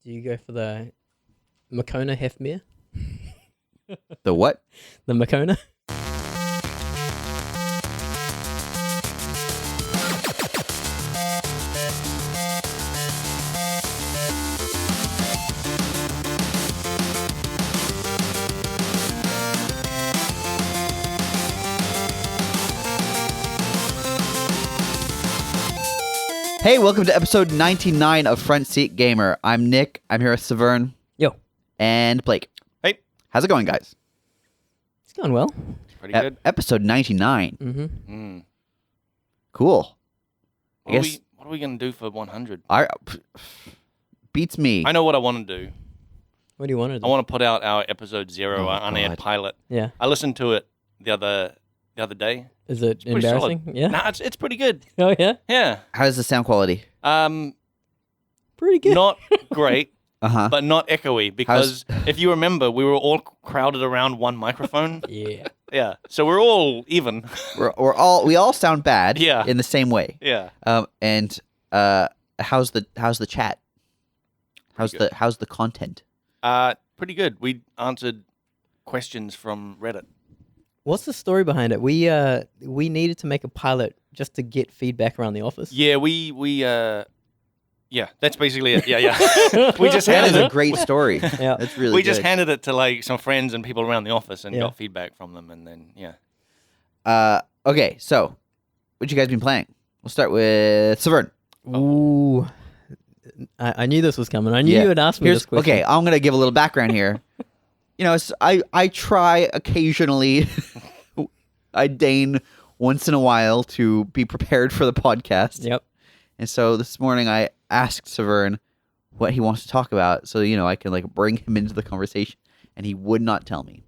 Do you go for the Makona Hefmere? The what? The Makona? Hey, welcome to episode 99 of Front Seat Gamer. I'm Nick. I'm here with Saveun. Yo. And Blake. Hey. How's it going, guys? It's going well. Pretty good. Episode 99. Mm-hmm. Cool. What are we going to do for 100? Beats me. I know what I want to do. What do you want to do? I want to put out our episode 0, our unaired God. pilot. Yeah. I listened to it the other day. Is it pretty embarrassing? solid. Yeah. Nah, it's pretty good. Oh, yeah? Yeah. How's the sound quality? Pretty good. Not great, Uh-huh. but not echoey because if you remember, we were all crowded around one microphone. Yeah. Yeah. So we're all even. we all sound bad Yeah. in the same way. Yeah. And how's the chat? How's the content? Pretty good. We answered questions from Reddit. What's the story behind it? We needed to make a pilot just to get feedback around the office. Yeah, yeah, that's basically it. Yeah. We just That handed is a it. great story. Yeah. That's really We good. just handed it to like some friends and people around the office and Yeah. got feedback from them, and then yeah. Okay, so what you guys been playing? We'll start with Saveun. Ooh. I knew this was coming. I knew Yeah. you would ask me this question. Okay, I'm gonna give a little background here. I try occasionally. I deign once in a while to be prepared for the podcast. Yep. And so this morning I asked Saveun what he wants to talk about, so I can bring him into the conversation, and he would not tell me.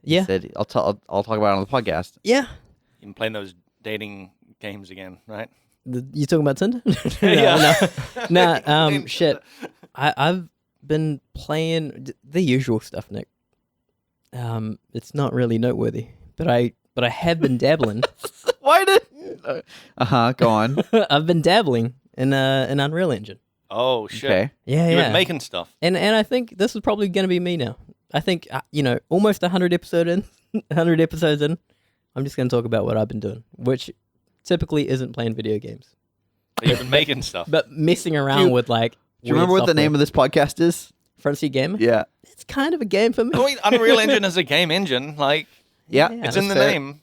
Yeah. He said, I'll talk about it on the podcast. Yeah. You've been playing those dating games again, right? You talking about Tinder? Yeah. No. Shit. I've been playing the usual stuff, Nick. It's not really noteworthy, but I have been dabbling. Why did? Go on. I've been dabbling in an Unreal Engine. Oh shit! Okay. Yeah, You've yeah. been making stuff. And I think this is probably going to be me now. I think almost 100 episodes in, I'm just going to talk about what I've been doing, which typically isn't playing video games, But you've been making stuff. but messing around with Do you remember what the name of this podcast is? Front Seat Gamer? Yeah. It's kind of a game for me. Oh, wait, Unreal Engine is a game engine. Like Yeah. it's in the fair. name.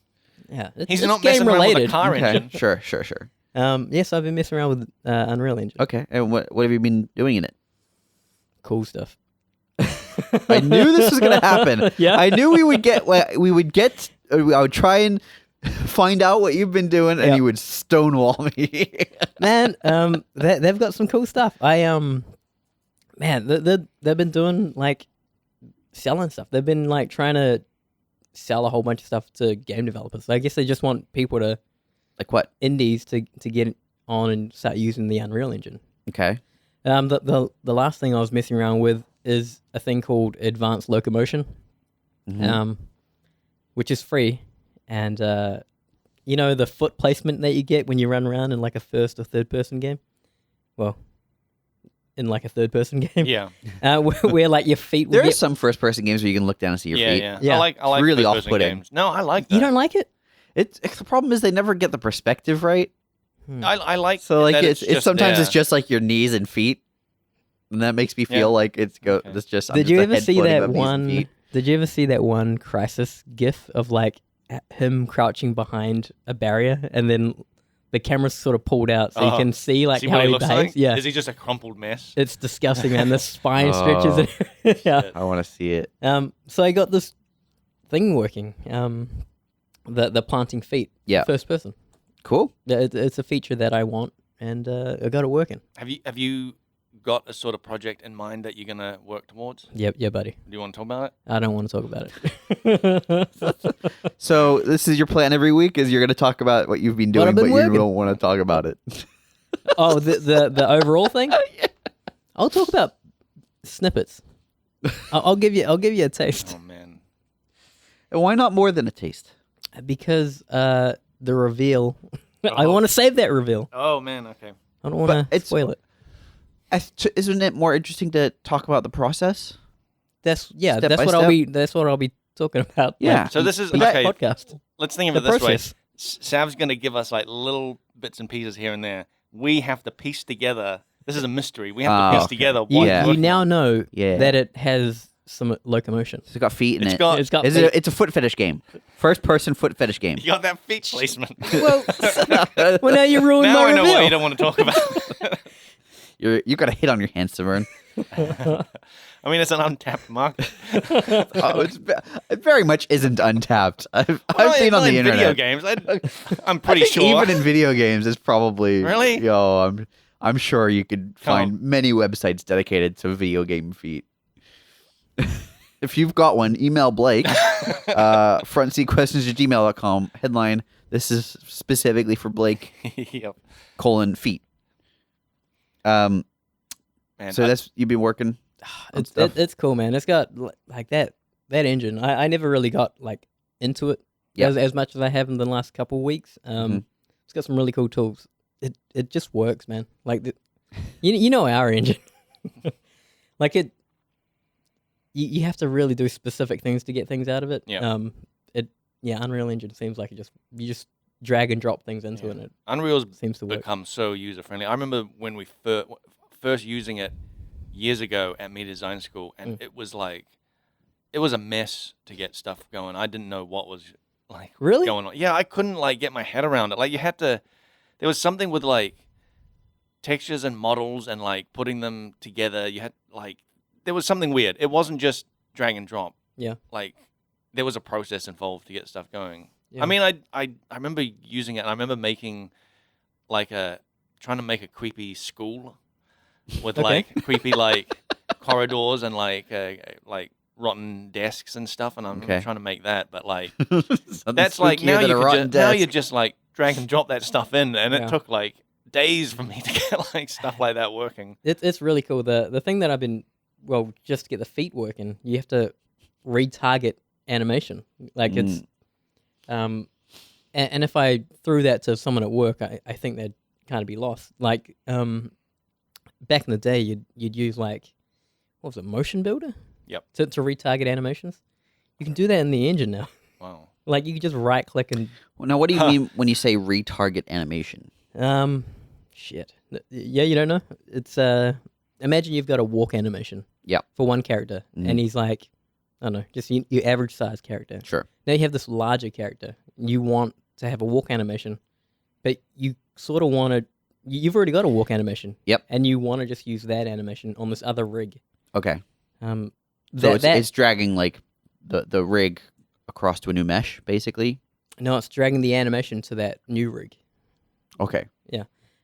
Yeah, He's it's not game messing around with related. a car Okay. engine. Sure. Yes, I've been messing around with Unreal Engine. Okay. And what have you been doing in it? Cool stuff. I knew this was going to happen. Yeah. I knew I would try and find out what you've been doing, and Yeah. you would stonewall me. Man, they've got some cool stuff. Man, they've been doing selling stuff. They've been trying to sell a whole bunch of stuff to game developers. I guess they just want people to What? indies to get on and start using the Unreal Engine. Okay. The last thing I was messing around with is a thing called Advanced Locomotion, Mhm. which is free, and the foot placement that you get when you run around in a first or third person game. Well, in a third person game, Yeah. where your feet will There are get. some first-person games where you can look down and see your feet. Yeah. Yeah. I like really first-person off-putting. games. No, I like that. You don't like it? It's the problem is they never get the perspective right. I like So that it's just sometimes there. it's just your knees and feet, and that makes me feel Yeah. like it's Okay. it's just. I'm Did just you a ever head see floating that above knees and one? feet. Did you ever see that one Crisis GIF of him crouching behind a barrier, and then the camera's sort of pulled out so you can see See how what he looks behaves? like? Yeah, Is he just a crumpled mess? it's disgusting, man. The spine stretches. And yeah. I want to see it. So I got this thing working. The planting feet. Yeah. First person. Cool. Yeah, it's a feature that I want, and I got it working. Have you got a sort of project in mind that you're gonna work towards? Yep, yeah, buddy. Do you want to talk about it? I don't want to talk about it. So this is your plan every week? Is you're going to talk about what you've been doing, I've but been you working. don't want to talk about it. Oh, the overall thing. I'll talk about snippets. I'll give you a taste Oh man. And why not more than a taste? because the reveal. I Oh. want to save that reveal. Oh man. Okay. I don't want to it's- spoil it. Isn't it more interesting to talk about the process? That's Step that's by what step? That's what I'll be talking about. Yeah. So this is for that okay. podcast. Let's think of The it this way. process. Sav's going to give us like little bits and pieces here and there. We have to piece together. This is a mystery. We have to piece okay. together You, what Yeah. you now know Yeah. that it has some locomotion. It's got feet in It's it. got- It's got Is feet. it? It's a foot fetish game. First person foot fetish game. You got that feet placement. Well, well, now you ruined now my I know reveal. what you don't want to talk about. You got a hit on your hands, Saveun. I mean, it's an untapped market. It very much isn't untapped. I've Well, seen on not the in internet. video games. I'm pretty I think sure. even in video games, it's probably Really? I'm sure you could find many websites dedicated to video game feet. If you've got one, email Blake. frontseatquestions@gmail.com. Headline: This is specifically for Blake: Yep. feet. Man, So that's you've been working. on stuff. It's cool, man. It's got like that engine. I never really got like into it Yeah. as much as I have in the last couple of weeks. It's got some really cool tools. It just works, man. Like you know our engine, like it. You have to really do specific things to get things out of it. Yeah. Unreal Engine seems like you just drag and drop things into it. And it Unreal's seems to work. become so user friendly. I remember when we first using it years ago at Media Design School, and it was a mess to get stuff going. I didn't know what was like Really? going on. Yeah, I couldn't like get my head around it. Like you had to. There was something with like textures and models and like putting them together. You had like there was something weird. It wasn't just drag and drop. Yeah. Like there was a process involved to get stuff going. Yeah. I mean, I remember using it. And I remember making trying to make a creepy school with Okay. like creepy like corridors and like rotten desks and stuff. And I'm Okay. trying to make that, but like Something that's like spookier now than you a could rotten now desk. you just like drag and drop that stuff in, and Yeah. it took like days for me to get like stuff like that working. It's really cool. The thing that I've been just to get the feet working, you have to retarget animation. Like it's and if I threw that to someone at work, I think they'd kind of be lost. Like back in the day, you'd use like what was it, Motion Builder? Yep. To retarget animations. You can do that in the engine now. Wow. Like you can just right click and Well, now, what do you mean when you say retarget animation? shit. Yeah, you don't know? It's imagine you've got a walk animation. Yep. For one character, and he's like, I don't know, just your average size character. Sure. Now you have this larger character. You want to have a walk animation, but you sort of want to. You've already got a walk animation. Yep. And you want to just use that animation on this other rig. Okay. So So it's dragging like the rig across to a new mesh, basically. no, it's dragging the animation to that new rig. Okay.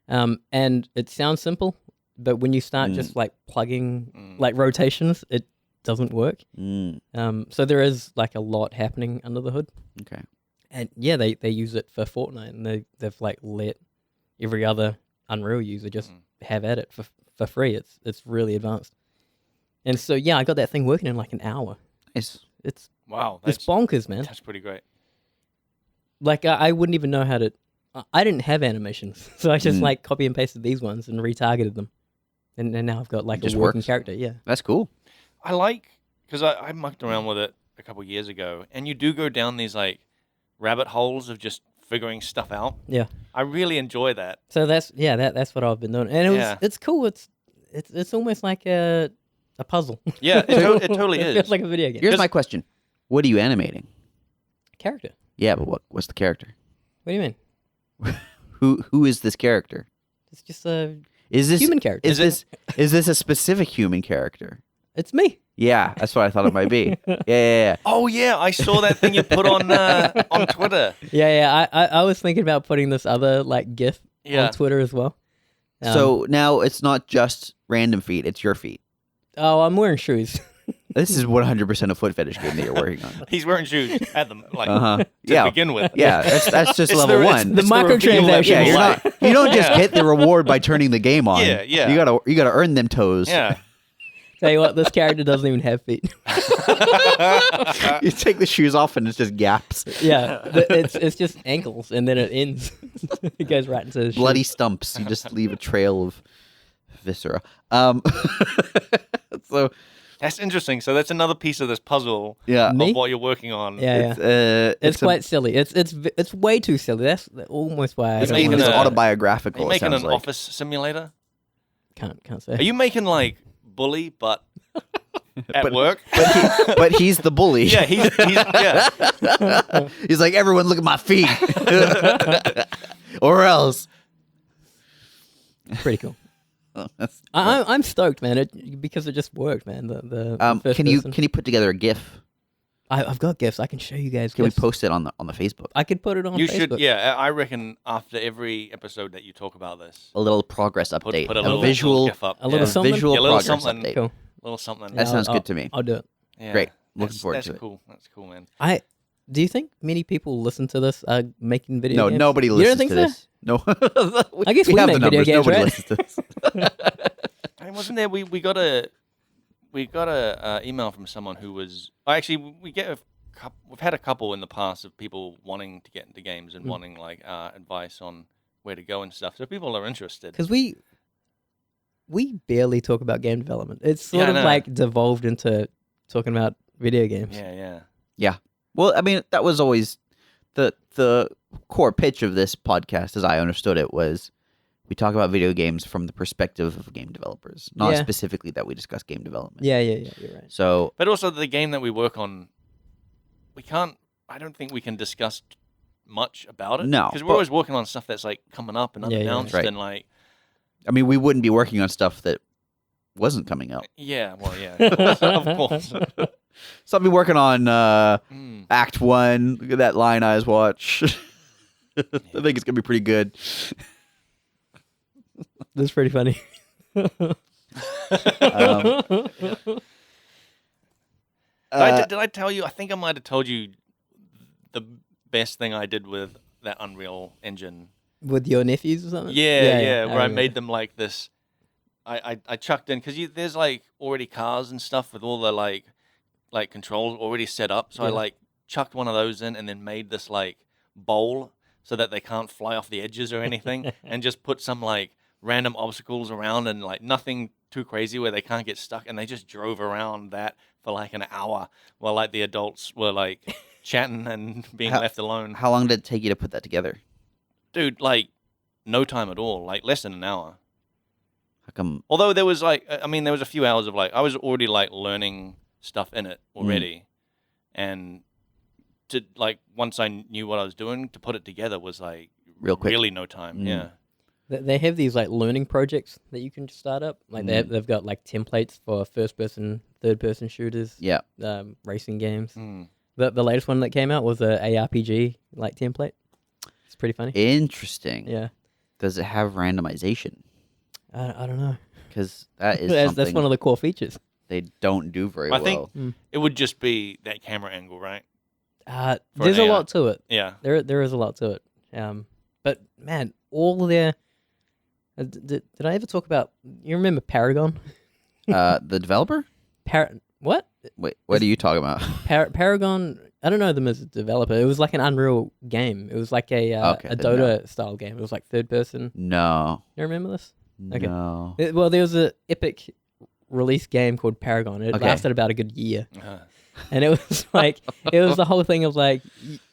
And it sounds simple, but when you start just like plugging like rotations, it doesn't work. So there is like a lot happening under the hood. Okay. And yeah, they use it for Fortnite, and they've like let every other Unreal user just have at it for free. It's really advanced. And so yeah, I got that thing working in like an hour. Nice. It's Wow. it's bonkers, man. That's pretty great. Like I wouldn't even know how to. I didn't have animations, so I just like copy and pasted these ones and retargeted them, and now I've got like Just a working works. character. Yeah. That's cool. I like because I mucked around with it a couple years ago, and you do go down these like rabbit holes of just figuring stuff out. Yeah. I really enjoy that. So that's what I've been doing, and it's cool. It's almost like a puzzle. Yeah, it totally It is. feels like a video game. Here's my question: what are you animating? Character. Yeah, but what's the character? What do you mean? Who is this character? It's just a Is this human character. Is this a specific human character? It's me. Yeah, that's what I thought it might be. Yeah. Oh yeah, I saw that thing you put on Twitter. Yeah. I was thinking about putting this other like GIF Yeah. on Twitter as well. So now it's not just random feet; it's your feet. Oh, I'm wearing shoes. This is 100% a foot fetish game that you're working on. He's wearing shoes at them like Uh-huh. to Yeah. begin with. Yeah, that's just It's level the- one. The it's reveal that microtransaction. Yeah, people you're like. not. You don't just get the reward by turning the game on. Yeah, yeah. You gotta earn them toes. Yeah. Tell you what, this character doesn't even have feet. You take the shoes off and it's just gaps, Yeah, it's just ankles, and then it ends. It goes right into his shoe. bloody stumps. You just leave a trail of viscera. So That's interesting. So that's another piece of this puzzle yeah, Me? of what you're working on. Yeah, it's a- quite silly. It's way too silly. That's almost why I It's don't making want it's to. a- Are autobiographical. you It making sounds an like. office simulator? Can't say. Are you making like Bully, but at work? But he's the bully. Yeah, yeah. He's like, everyone, look at my feet, or else. Pretty cool. Oh, that's- I'm stoked, man. Because it just worked, man. The first can you person. put together a GIF? I've got gifts. I can show you guys. Can we gifs. post it on the Facebook? I could put it on You Facebook. should, yeah. I reckon after every episode that you talk about this, A little progress put update, a little visual, GIF up. a little yeah. something? visual Yeah, a little progress something. update. Cool. Little something. That sounds I'll- good to me. I'll do it. Yeah. Great. Looking That's- forward that's to it. cool. That's cool, man. Do you think many people listen to this making video No, games? nobody You don't listens think to so? this. No, I guess we have make the video numbers. games, Nobody right? listens to this. I mean, wasn't there? We got a email from someone who was actually we've had a couple in the past of people wanting to get into games and wanting like advice on where to go and stuff. So people are interested. Because we barely talk about game development. It's Yeah, sort I of know. like devolved into talking about video games. Yeah. Well, I mean, that was always the core pitch of this podcast, as I understood it, was we talk about video games from the perspective of game developers, not Yeah. specifically that we discuss game development. Yeah, you're right. So But also the game that we work on, I don't think we can discuss much about it. No, Because we're but- always working on stuff that's like coming up and Yeah, yeah, unannounced right. and like, I mean, we wouldn't be working on stuff that wasn't coming up. yeah, well, yeah, of course. So I'll be working on Mm. Act 1. Look at that Lion Eyes watch. I think it's gonna be pretty good. That's pretty funny. Did I tell you? I think I might have told you the best thing I did with that Unreal Engine. With your nephews or something? Yeah, where I remember. made them like this. I chucked in because there's like already cars and stuff with all the like controls already set up. So I Yeah. like chucked one of those in and then made this like bowl so that they can't fly off the edges or anything, and just put some like random obstacles around and like nothing too crazy where they can't get stuck. And they just drove around that for like an hour while like the adults were like chatting and being How- left alone. How long did it take you to put that together? Dude, like no time at all, like less than an hour. How come? Although there was like, I mean, there was a few hours of like, I was already like learning stuff in it already. And to like, once I knew what I was doing, to put it together was like Real quick. really no time. Mm. Yeah. They have these like learning projects that you can just start up. Like they've got like templates for first person, third person shooters, Yeah. racing games. Mm. The latest one that came out was a ARPG like template. It's pretty funny. Interesting. Yeah. Does it have randomization? I don't know. Because that is That's something one of the core features. they don't do very I well. think it would just be that camera angle, right? For There's a an lot to it. Yeah. There is a lot to it. But man, all their did I ever talk about? You remember Paragon? The developer? What? Wait, what are you talking about? Paragon. I don't know them as a developer. It was like an Unreal game. It was like a Okay, a then no. Dota style game. It was like third person. No. You remember this? Okay. No. Well, there was a epic release game called Paragon. It Okay. lasted about a good year, Uh, and it was like it was the whole thing of like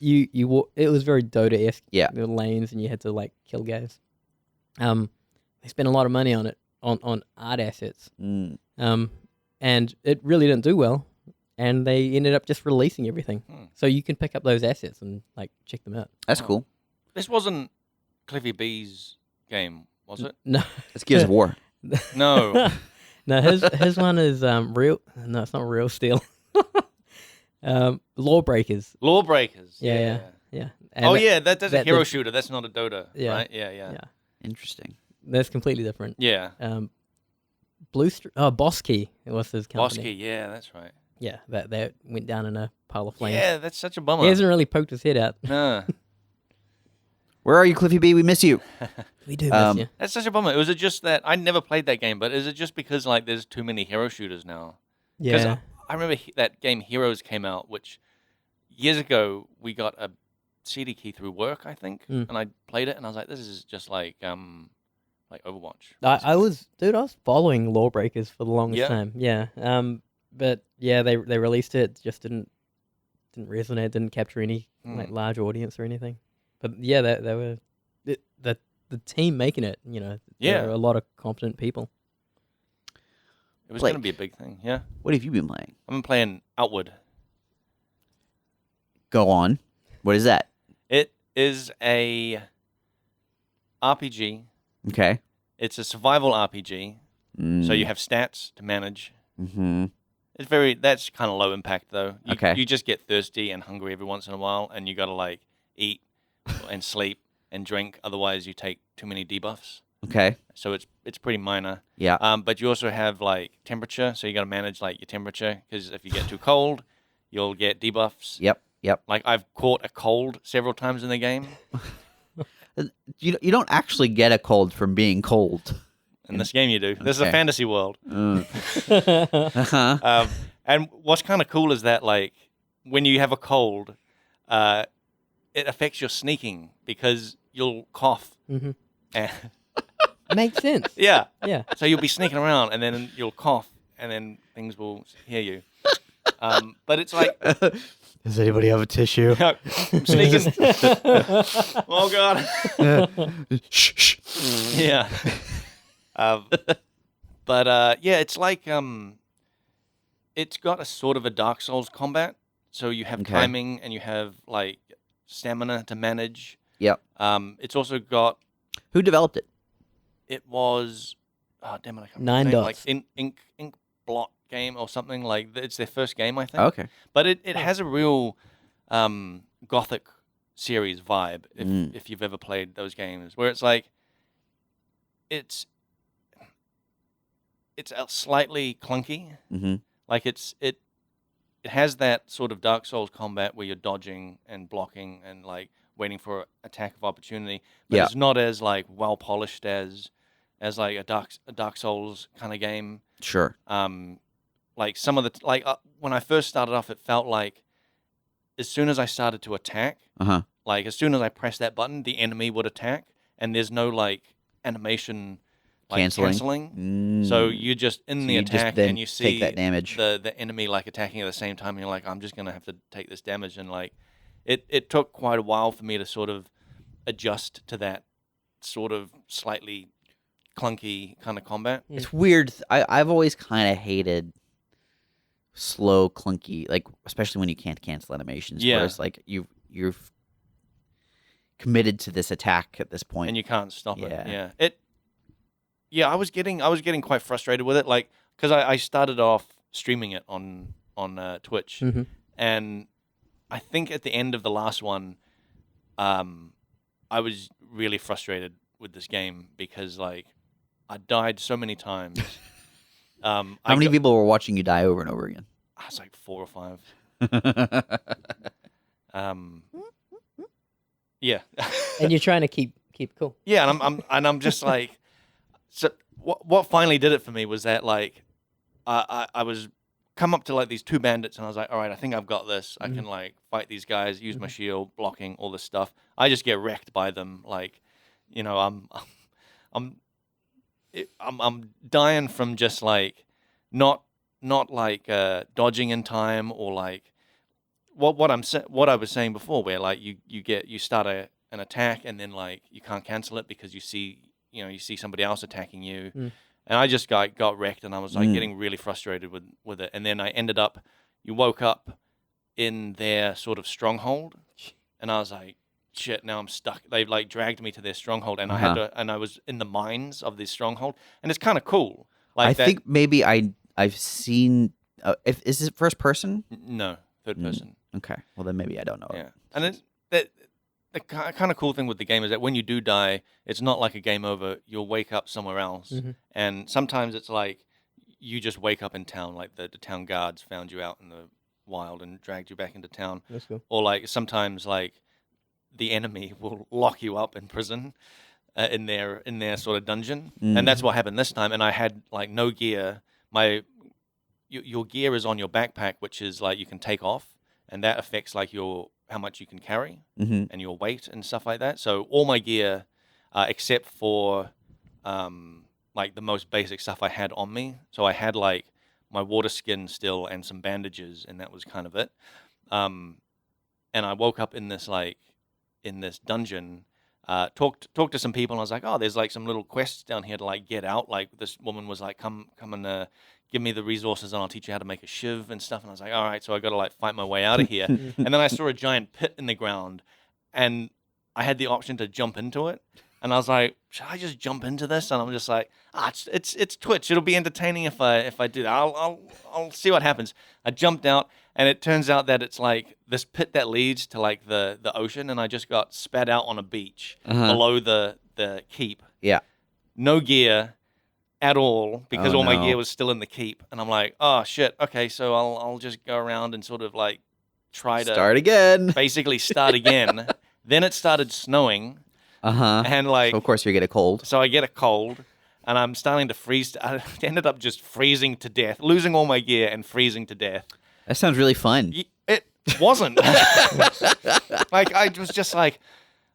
it was very Dota-esque. Yeah. The lanes, and you had to like kill guys. They spent a lot of money on it on art assets. Mm. And it really didn't do well, and they ended up just releasing everything. So you can pick up those assets and like check them out. That's Oh. cool. this wasn't Cliffy B's game, was it? No, It's Gears of War. No. no, his one is real. No, it's not Real Steel. Lawbreakers. Lawbreakers. Yeah. And Oh, yeah. That's a that- hero that- shooter. That's not a Dota, Yeah. right? Yeah. Yeah. Interesting. That's completely different. Yeah. Boss Key. It was his company. Bosky. Yeah, that's right. Yeah, that went down in a pile of flames. Yeah, that's such a bummer. He hasn't really poked his head out. Nah. Where are you, Cliffy B? We miss you. We do Um, miss you. That's such a bummer. Was it just that I never played that game, but is it just because like there's too many hero shooters now? Because Yeah. I remember that game Heroes came out, which years ago we got a CD key through work, I think, and I played it, and I was like, this is just like like Overwatch. I was following Lawbreakers for the longest Yeah. time. Yeah. But yeah, they released it, just didn't resonate, didn't capture any like large audience or anything. But yeah, they were the team making it. You know, Yeah. there were a lot of competent people. It was Blake, going to be a big thing. Yeah. what have you been playing? I've been playing Outward. Go on. What is that? It is a RPG. Okay. It's a survival RPG. So you have stats to manage. Mm-hmm. That's kind of low impact though. Okay. You just get thirsty and hungry every once in a while, and you got to like eat and sleep and drink. Otherwise, you take too many debuffs. Okay. So it's pretty minor. Yeah. But you also have like temperature, so you got to manage like your temperature, because if you get too cold, you'll get debuffs. Yep. Like I've caught a cold several times in the game. You don't actually get a cold from being cold. In this game, you do. This is a Okay. fantasy world. Uh-huh. And what's kind of cool is that, like, when you have a cold, it affects your sneaking because you'll cough. Mm-hmm. And Makes sense. yeah. Yeah. So you'll be sneaking around, and then you'll cough, and then things will hear you. But it's like, Does anybody have a tissue? I'm sneaking. Oh, God. Shh. Yeah. But yeah, it's like it's got a sort of a Dark Souls combat. So you have Okay. timing and you have like stamina to manage. Yep. It's also got Who developed it? it was oh damn it, I can't remember Nine the name, Dots. like Ink Block game or something, like it's their first game, I think. Okay. But it has a real Gothic series vibe if you've ever played those games, where it's like it's slightly clunky. Mm-hmm. Like it has that sort of Dark Souls combat where you're dodging and blocking and like waiting for an attack of opportunity, but Yeah. it's not as like well polished as like a Dark Souls kind of game. Sure. Like some of the when I first started off, it felt like as soon as I started to attack, Uh-huh. like as soon as I pressed that button, the enemy would attack, and there's no like animation like canceling. So you're just in the you just attack then and you see take that damage. the enemy like attacking at the same time, and you're like, I'm just gonna have to take this damage, and like it took quite a while for me to sort of adjust to that sort of slightly clunky kind of combat. It's weird. I've always kind of hated slow, clunky, like especially when you can't cancel animations. Yeah. Whereas like you've committed to this attack at this point. And you can't stop Yeah. it. Yeah, I was getting quite frustrated with it, like because I started off streaming it on Twitch, Mm-hmm. and I think at the end of the last one, I was really frustrated with this game because like I died so many times. How many people were watching you die over and over again? I was like 4 or 5. Yeah. And you're trying to keep cool. Yeah, and I'm just like, so what finally did it for me was that like, I was come up to like these 2 bandits, and I was like, all right, I think I've got this. I can like fight these guys, use my shield, blocking all this stuff. I just get wrecked by them. Like, you know, I'm dying from just like not like dodging in time, or like what I was saying before, where like you start an attack and then like you can't cancel it because you see somebody else attacking you, and I just got wrecked, and I was like getting really frustrated with it, and then you woke up in their sort of stronghold, and I was like, shit, now I'm stuck. They've like dragged me to their stronghold, and I was in the mines of this stronghold, and it's kind of cool. Like I think maybe I've seen. Is it first person? No, third person. Okay. Well, then maybe I don't know. Yeah, and the kind of cool thing with the game is that when you do die, it's not like a game over. You'll wake up somewhere else, and sometimes it's like you just wake up in town, like the town guards found you out in the wild and dragged you back into town. That's cool. Or like sometimes like the enemy will lock you up in prison in their sort of dungeon, and that's what happened this time. And I had like no gear. Your gear is on your backpack, which is like you can take off, and that affects like how much you can carry and your weight and stuff like that. So all my gear, except for like the most basic stuff I had on me. So I had like my water skin still and some bandages, and that was kind of it. And I woke up in this dungeon. Talked to some people, and I was like, oh, there's like some little quests down here to like get out. Like this woman was like, come and give me the resources, and I'll teach you how to make a shiv and stuff. And I was like, all right, so I got to like fight my way out of here. And then I saw a giant pit in the ground, and I had the option to jump into it. And I was like, should I just jump into this? And I'm just like, it's Twitch. It'll be entertaining if I do that. I'll see what happens. I jumped out, and it turns out that it's like this pit that leads to like the ocean, and I just got spat out on a beach below the keep. Yeah. No gear at all, because Oh, all my no. gear was still in the keep. And I'm like, oh shit, okay, so I'll just go around and sort of like try to Start again. basically start again. Then it started snowing, and like So of course you get a cold. so I get a cold, and I'm starting to freeze. I ended up just freezing to death, losing all my gear and freezing to death. That sounds really fun. It wasn't. Like, I was just like,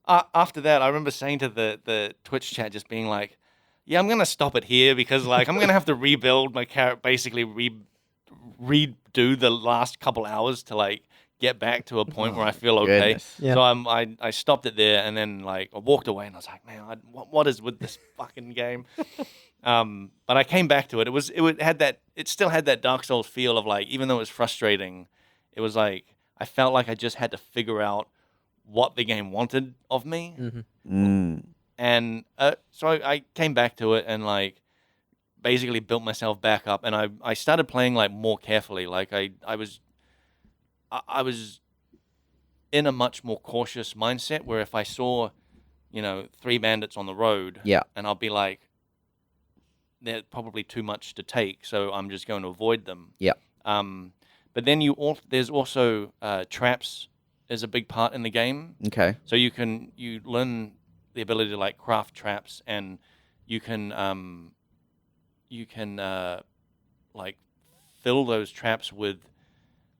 after that, I remember saying to the Twitch chat, just being like, yeah, I'm going to stop it here, because like I'm going to have to rebuild my character, basically redo the last couple hours to like get back to a point where I feel okay. Goodness. Yeah. So I stopped it there, and then like I walked away, and I was like, man, what is with this fucking game? But I came back to it. It still had that Dark Souls feel of like, even though it was frustrating, it was like I felt like I just had to figure out what the game wanted of me. And so I came back to it and like basically built myself back up, and I started playing like more carefully. Like I was in a much more cautious mindset, where if I saw, 3 bandits on the road, Yeah. and I'll be like, they're probably too much to take, so I'm just going to avoid them. Yeah. But then there's also traps is a big part in the game. Okay. So you learn the ability to like craft traps, and you can like fill those traps with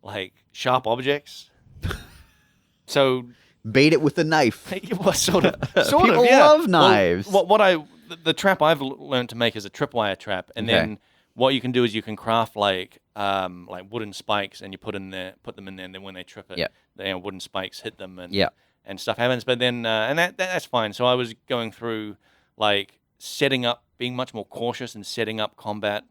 like sharp objects. So Bait it with a knife. well, sort of, People yeah. love knives. Well, the trap I've learned to make is a tripwire trap, and Okay. then what you can do is you can craft like wooden spikes, and you put them in there, and then when they trip it, Yeah. the wooden spikes hit them, and Yeah. and stuff happens. But then and that's fine. So I was going through like setting up, being much more cautious and setting up combat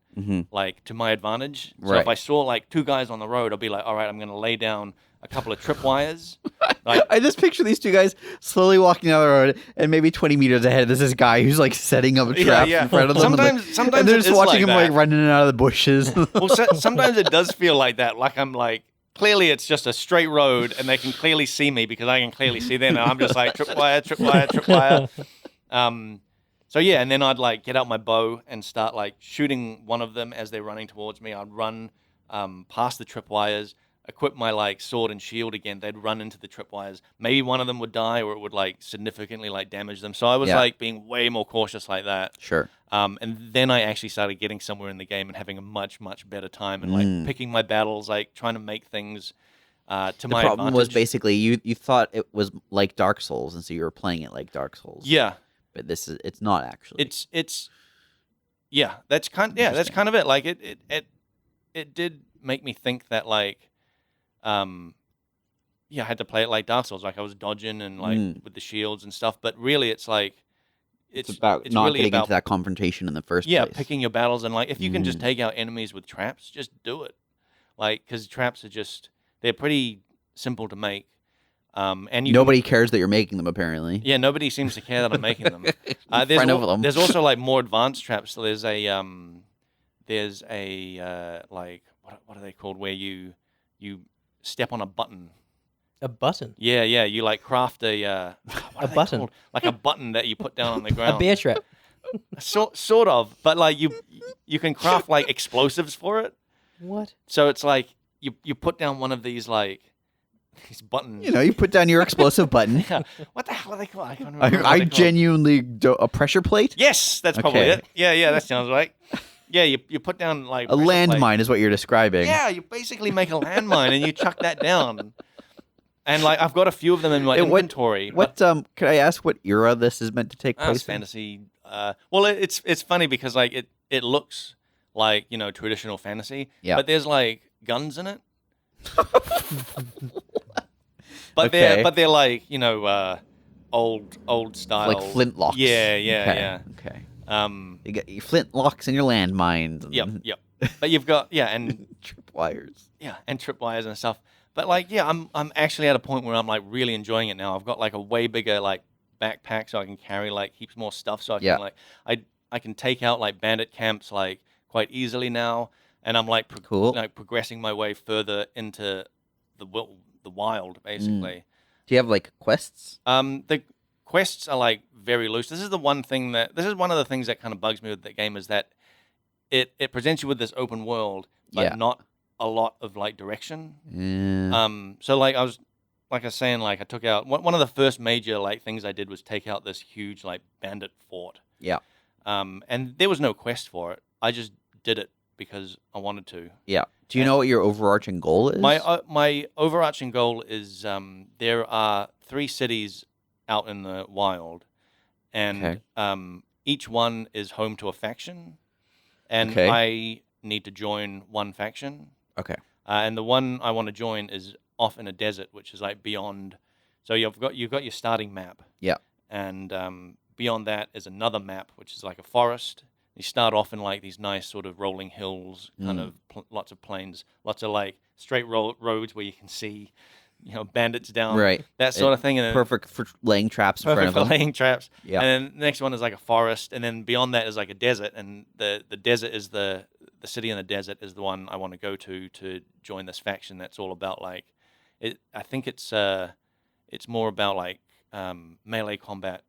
like to my advantage. So Right. if I saw like 2 guys on the road, I'll be like, all right, I'm going to lay down a couple of tripwires. Like, I just picture these 2 guys slowly walking down the road, and maybe 20 meters ahead, there's this guy who's like setting up a trap yeah. in front of them. Sometimes and they're it just is watching like him that. like running out of the bushes. Well, sometimes it does feel like that. Like I'm like, clearly it's just a straight road, and they can clearly see me because I can clearly see them, and I'm just like tripwire. So yeah, and then I'd like get out my bow and start like shooting one of them as they're running towards me. I'd run past the tripwires, equip my like sword and shield again. They'd run into the tripwires. Maybe one of them would die, or it would like significantly like damage them. So I was Yeah. like being way more cautious like that. Sure. And then I actually started getting somewhere in the game and having a much, much better time, and like picking my battles, like trying to make things to The my problem was advantage. basically you thought it was like Dark Souls, and so you were playing it like Dark Souls. Yeah, But it's not actually. it's yeah, that's kind of it. Like it did make me think that like I had to play it like Dark Souls, like I was dodging and like with the shields and stuff. But really, it's like it's about not really getting about, into that confrontation in the first yeah, place. picking your battles, and like if you can just take out enemies with traps, just do it. Like, because traps are they're pretty simple to make. And Nobody cares that you're making them, apparently. Yeah, nobody seems to care that I'm making them. Front of them. There's also like more advanced traps. So there's a like what are they called? Where you step on a button. A button. Yeah. You like craft a what are they button. called? Like a button that you put down on the ground. A bear trap. Sort of, but like you can craft like explosives for it. What? So it's like you put down one of these like these buttons. You put down your explosive button. Yeah. What the hell are they called? I can't remember. I genuinely a pressure plate. Yes, that's probably Okay. it. Yeah, that sounds right. Yeah, you put down like A pressure plate. landmine is what you're describing. Yeah, you basically make a landmine and you chuck that down. And like I've got a few of them in my Hey, inventory. What could I ask what era this is meant to take It's place in? fantasy Well, it's funny because like it looks like traditional fantasy, Yeah. but there's like guns in it. But Okay. they're like old style, Like flintlocks. Yeah, Okay. Um, You get your flintlocks and your landmines. And yep. But you've got and tripwires. and tripwires and stuff. But like I'm actually at a point where I'm like really enjoying it now. I've got like a way bigger like backpack so I can carry like heaps more stuff. So I can like I can take out like bandit camps like quite easily now, and I'm like Cool. like progressing my way further into the wild basically. Do you have like quests? The quests are like very loose. This is one of the things that kind of bugs me with the game is that it presents you with this open world, but not a lot of like direction. Yeah. So like I was saying, like I took out one of the first major like things I did was take out this huge like bandit fort. Yeah. And there was no quest for it. I just did it because I wanted to. Yeah. Do you know what your overarching goal is? My overarching goal is there are 3 cities out in the wild, and each one is home to a faction, and I need to join one faction. Okay. And the one I want to join is off in a desert, which is like beyond. So you've got your starting map. Yeah. And beyond that is another map, which is like a forest. You start off in like these nice sort of rolling hills, kind of lots of plains, lots of like straight roads where you can see, bandits down, Right. that sort of thing. And then, Perfect for laying traps in front perfect of for them. laying traps. Yeah. And then the next one is like a forest, and then beyond that is like a desert, and the desert is the city in the desert is the one I want to go to join this faction. That's all about like it. I think it's more about like melee combat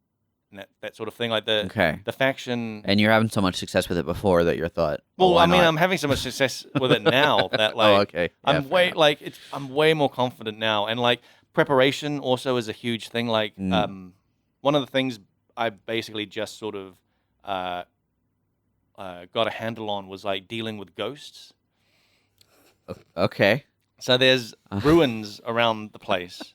and that sort of thing. Like the faction. And you're having so much success with it before that you thought. Well, why I mean, not? I'm having so much success with it now that like okay. I'm way more confident now, and like preparation also is a huge thing. Like one of the things I basically just sort of got a handle on was like dealing with ghosts. Okay. So there's ruins around the place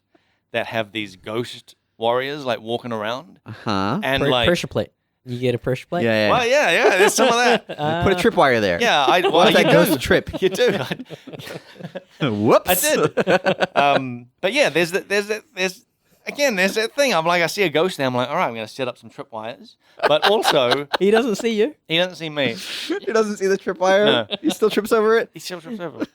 that have these ghost warriors like walking around, and like pressure plate. You get a pressure plate. Yeah. well, yeah, there's some of that. Put a tripwire there. Yeah, What if that you goes do. to trip? You do. Whoops. I did. But yeah, there's that thing. I'm like, I see a ghost now. I'm like, all right, I'm gonna set up some tripwires. But also, He doesn't see you. he doesn't see me. He doesn't see the tripwire. No. He still trips over it. He still trips over.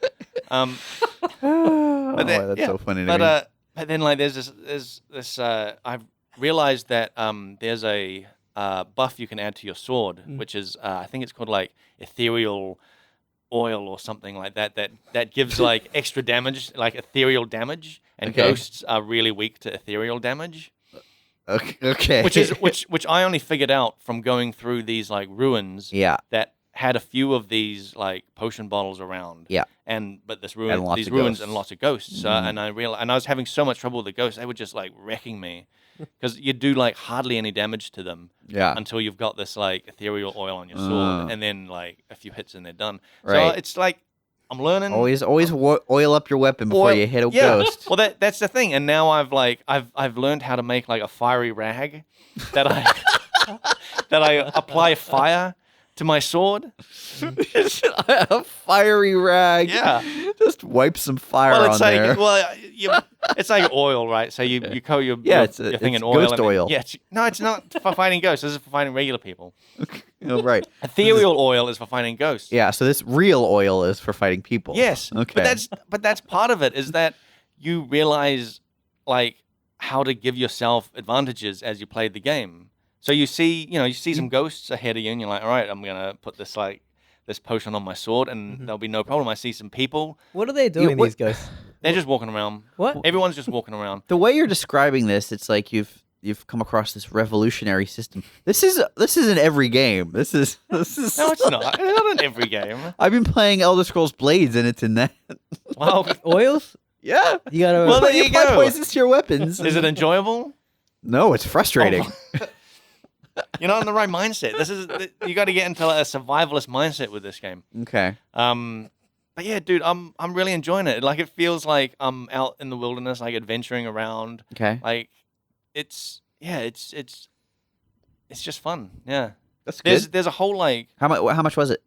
That's so funny to me. But then like there's this I've realized that there's a buff you can add to your sword, which is I think it's called like ethereal oil or something like that. That gives like extra damage, like ethereal damage, and ghosts are really weak to ethereal damage. Okay. Which I only figured out from going through these like ruins. Yeah. That had a few of these like potion bottles around. Yeah. But these And lots of ruins ghosts. and lots of ghosts. And I was having so much trouble with the ghosts. They were just like wrecking me because you do like hardly any damage to them. Yeah. Until you've got this like ethereal oil on your sword, and then like a few hits and they're done. So Right. it's like I'm learning. Always oil up your weapon before you hit a ghost. Well, that's the thing. And now I've learned how to make like a fiery rag that I apply fire to my sword. A fiery rag. Yeah. Just wipe some fire on there. It's like oil, right? So you coat your thing in oil. ghost and then- oil. Yeah, no, it's not for fighting ghosts. This is for fighting regular people. Oh, right. Ethereal oil is for fighting ghosts. Yeah. So this real oil is for fighting people. Yes. Okay. But that's part of it is that you realize like how to give yourself advantages as you play the game. So you see some ghosts ahead of you, and you're like, all right, I'm gonna put this potion on my sword, and there'll be no problem. I see some people. What are they doing, these ghosts? They're just walking around. What? Everyone's just walking around. The way you're describing this, it's like you've come across this revolutionary system. This isn't every game. This is. No, it's not. It's not in every game. I've been playing Elder Scrolls Blades, and it's in that. Well, Oils? Yeah. You gotta. Well, there you apply go. poisons to your weapons. is it enjoyable? No, it's frustrating. You're not in the right mindset. You got to get into like a survivalist mindset with this game. Okay. But yeah, dude, I'm really enjoying it. Like it feels like I'm out in the wilderness, like adventuring around. Okay. Like it's just fun. Yeah. That's good. There's a whole like How much was it?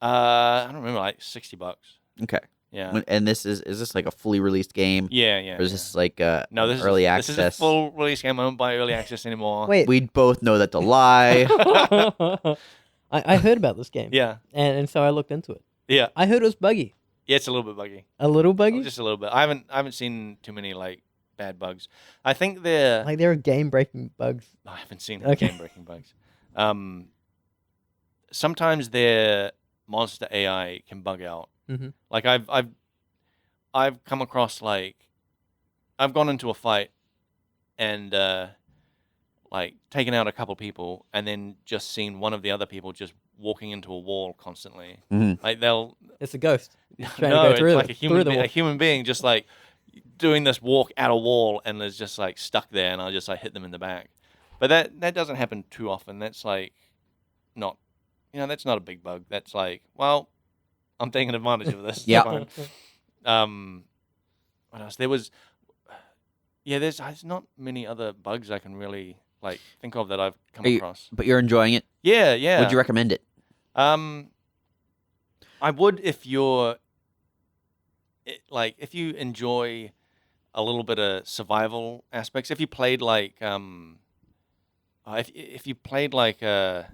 I don't remember, like $60. Okay. Yeah. And this is this like a fully released game? Yeah. Or is this like No, this early is access? This is a full release game. I don't buy early access anymore. Wait, We both know that's a lie. I heard about this game. Yeah. And so I looked into it. Yeah. I heard it was buggy. Yeah, it's a little bit buggy. A little buggy? Just a little bit. I haven't seen too many like bad bugs. I think they're Like there are game-breaking bugs. I haven't seen Okay. game breaking bugs. Sometimes their monster AI can bug out. Mhm. Like I've come across like I've gone into a fight and like taken out a couple people and then just seen one of the other people just walking into a wall constantly. Mhm. Like they'll It's a ghost. Trying no, to go it's through like it, a human through the a wall. human being just like doing this walk at a wall and is just like stuck there, and I'll just like hit them in the back. But that doesn't happen too often. That's like not, that's not a big bug. That's like, well, I'm taking advantage of this. It's Yeah. fine. What else? There was, there's not many other bugs I can really like think of that I've come across. But you're enjoying it? Yeah, yeah. Would you recommend it? I would if if you enjoy a little bit of survival aspects. If you played like if you played I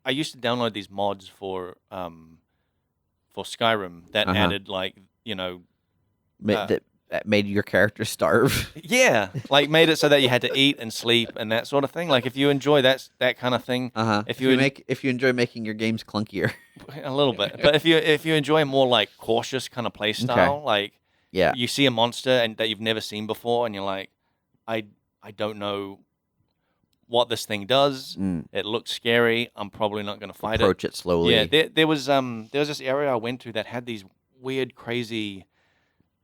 used to download these mods for Skyrim that added That made your character starve. yeah, like made it so that you had to eat and sleep and that sort of thing. Like if you enjoy that kind of thing, If you enjoy making your games clunkier, a little bit. But if you enjoy more like cautious kind of play style, like yeah, you see a monster and that you've never seen before, and you're like, I don't know what this thing does. It looks scary. I'm probably not going to fight approach it slowly. Yeah, there was this area I went to that had these weird, crazy.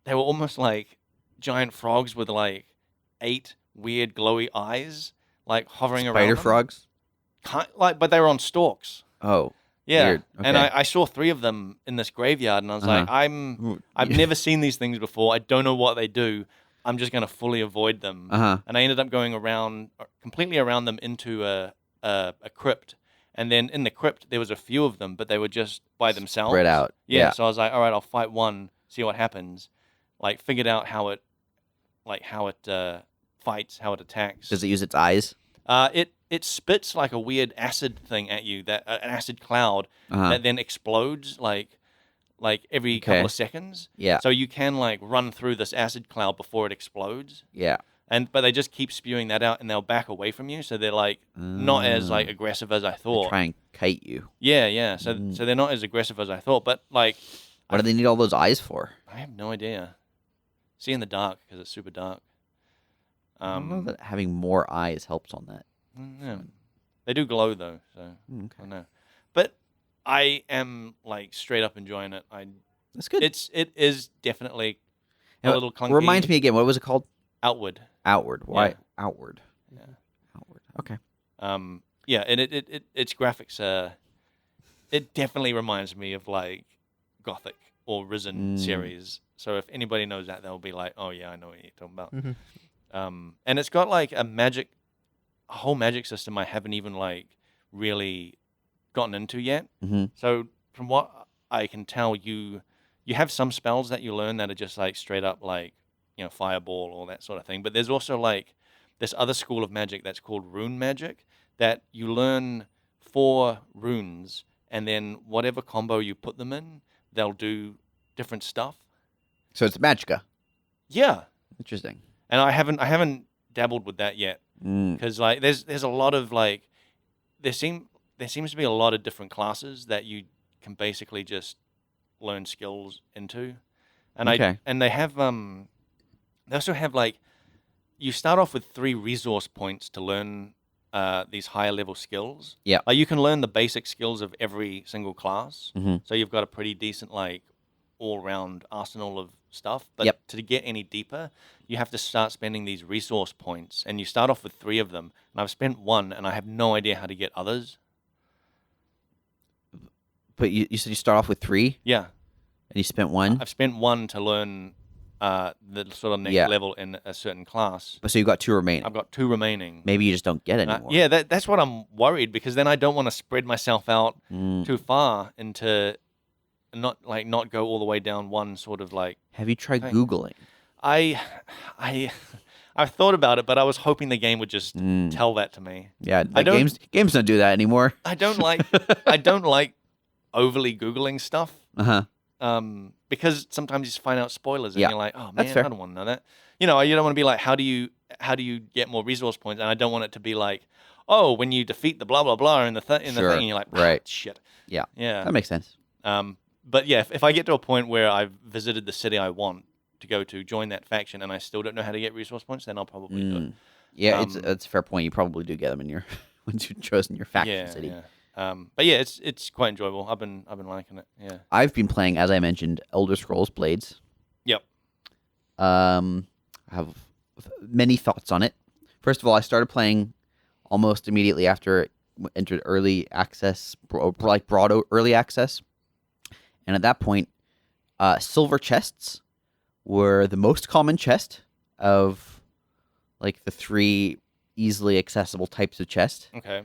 They were almost like giant frogs with like 8 weird glowy eyes, like hovering around. Spider them. frogs. But they were on stalks. Oh, yeah. weird. And Okay. I saw 3 of them in this graveyard, and I was like, I've never seen these things before. I don't know what they do. I'm just gonna fully avoid them. And I ended up going completely around them into a crypt. And then in the crypt there was a few of them, but they were just by themselves. Spread out. Yeah. So I was like, all right, I'll fight one, see what happens. Like figured out how it fights, how it attacks. Does it use its eyes? It spits like a weird acid thing at you, that an acid cloud that then explodes like every couple of seconds. Yeah. So you can like run through this acid cloud before it explodes. Yeah. But they just keep spewing that out, and they'll back away from you, so they're like not as like aggressive as I thought. They try and kite you. Yeah. So they're not as aggressive as I thought. But like, What do they need all those eyes for? I have no idea. See in the dark because it's super dark. I don't know that having more eyes helps on that. Yeah. They do glow though, so I don't know. But I am like straight up enjoying it. That's good. It is definitely a Now, little clunky. Remind me again. What was it called? Outward. Outward. Why Yeah. outward? Yeah. Outward. Okay. Yeah, and its graphics it definitely reminds me of like Gothic or Risen series. So if anybody knows that, they'll be like, "Oh yeah, I know what you're talking about." And it's got like a whole magic system I haven't even like really gotten into yet. So from what I can tell, you have some spells that you learn that are just like straight up like fireball or that sort of thing. But there's also like this other school of magic that's called rune magic that you learn 4 runes, and then whatever combo you put them in, they'll do different stuff. So it's magicka. Yeah, Interesting. and I haven't dabbled with that yet because like there's a lot of like there seems to be a lot of different classes that you can basically just learn skills into, and they have they also have like you start off with 3 resource points to learn these higher level skills. Yeah. Like you can learn the basic skills of every single class. So you've got a pretty decent like all round arsenal of stuff. But to get any deeper, you have to start spending these resource points. And you start off with 3 of them. And I've spent 1 and I have no idea how to get others. But you said you start off with 3? Yeah. And you spent 1? I've spent 1 to learn the sort of next Yeah. level in a certain class. So you've got 2 remaining. I've got 2 remaining. Maybe you just don't get any more. Yeah, that's what I'm worried, because then I don't want to spread myself out Mm. too far into not go all the way down one sort of like. Have you tried thing. Googling? I've thought about it, but I was hoping the game would just tell that to me. Yeah, games don't do that anymore. I don't like overly Googling stuff. Because sometimes you just find out spoilers and you're like, oh man, I don't want to know that. You don't want to be like, how do you get more resource points? And I don't want it to be like, oh, when you defeat the blah blah blah in the thing, and you're like, right, shit. Yeah, yeah, that makes sense. But yeah, if I get to a point where I've visited the city I want to go to, join that faction, and I still don't know how to get resource points, then I'll probably do it. Yeah, it's a fair point. You probably do get them in your once you've chosen your faction city. Yeah. But yeah, it's quite enjoyable. I've been liking it. Yeah. I've been playing, as I mentioned, Elder Scrolls Blades. Yep. I have many thoughts on it. First of all, I started playing almost immediately after it entered early access, like broad early access. And at that point, silver chests were the most common chest of like the 3 easily accessible types of chest. Okay.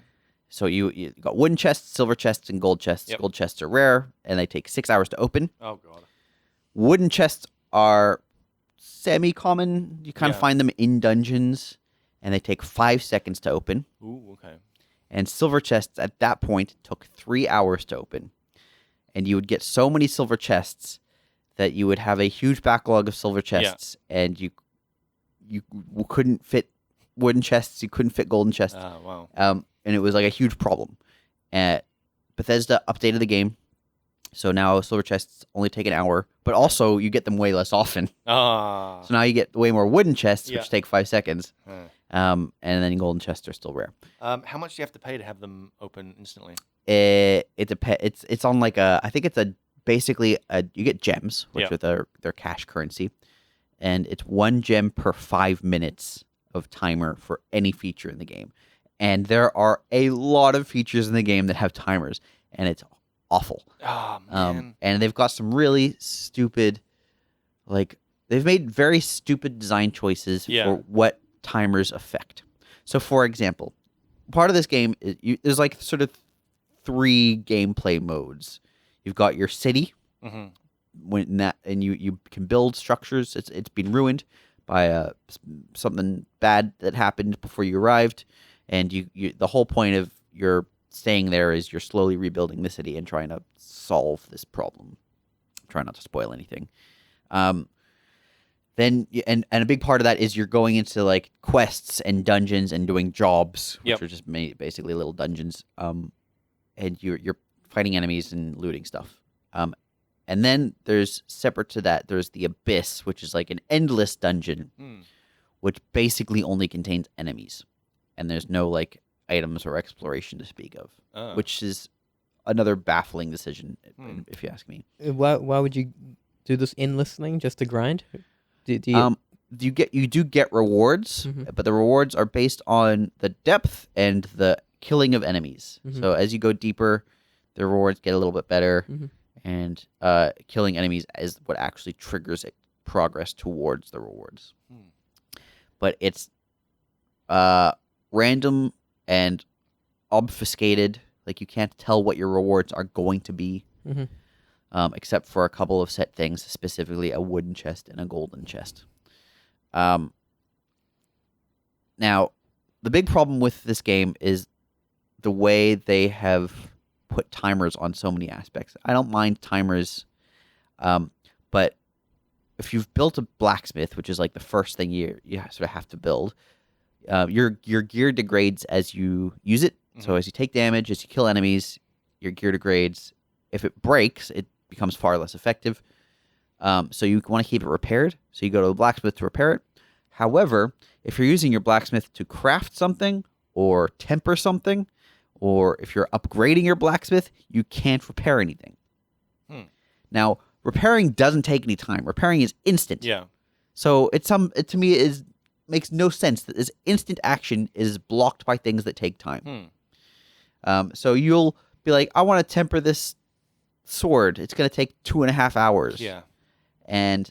So you got wooden chests, silver chests, and gold chests. Yep. Gold chests are rare, and they take 6 hours to open. Oh, God. Wooden chests are semi-common. You kind of find them in dungeons, and they take 5 seconds to open. Ooh, okay. And silver chests at that point took 3 hours to open. And you would get so many silver chests that you would have a huge backlog of silver chests, and you couldn't fit wooden chests, you couldn't fit golden chests. Wow. And it was like a huge problem. Bethesda updated the game, so now silver chests only take an hour, but also you get them way less often. So now you get way more wooden chests, which take 5 seconds. And then golden chests are still rare. How much do you have to pay to have them open instantly? It depends. It's on like I think it's you get gems, which are their cash currency, and it's 1 gem per 5 minutes of timer for any feature in the game. And there are a lot of features in the game that have timers, and it's awful. Oh, man. And they've got some really stupid, they've made very stupid design choices for what timers affect. So, for example, part of this game there's like sort of 3 gameplay modes. You've got your city, and you can build structures. It's been ruined by something bad that happened before you arrived, and you the whole point of your staying there is you're slowly rebuilding the city and trying to solve this problem. Try not to spoil anything. Then and a big part of that is you're going into like quests and dungeons and doing jobs, which are just basically little dungeons. And you're fighting enemies and looting stuff. And then there's separate to that, there's the Abyss, which is like an endless dungeon, which basically only contains enemies, and there's no like items or exploration to speak of, which is another baffling decision, if you ask me. Why would you do this endless thing just to grind? Do you do get rewards, but the rewards are based on the depth and the killing of enemies. So as you go deeper, the rewards get a little bit better, and killing enemies is what actually triggers progress towards the rewards. But it's random and obfuscated. Like you can't tell what your rewards are going to be, except for a couple of set things, specifically a wooden chest and a golden chest. Now, the big problem with this game is the way they have put timers on so many aspects. I don't mind timers, but if you've built a blacksmith, which is like the first thing you sort of have to build, your gear degrades as you use it. So as you take damage, as you kill enemies, your gear degrades. If it breaks, it becomes far less effective. So you want to keep it repaired. So you go to a blacksmith to repair it. However, if you're using your blacksmith to craft something or temper something, or if you're upgrading your blacksmith, you can't repair anything. Now, repairing doesn't take any time. Repairing is instant. Yeah. So it to me makes no sense that this instant action is blocked by things that take time. So you'll be like, I want to temper this sword. It's going to take 2.5 hours. Yeah. And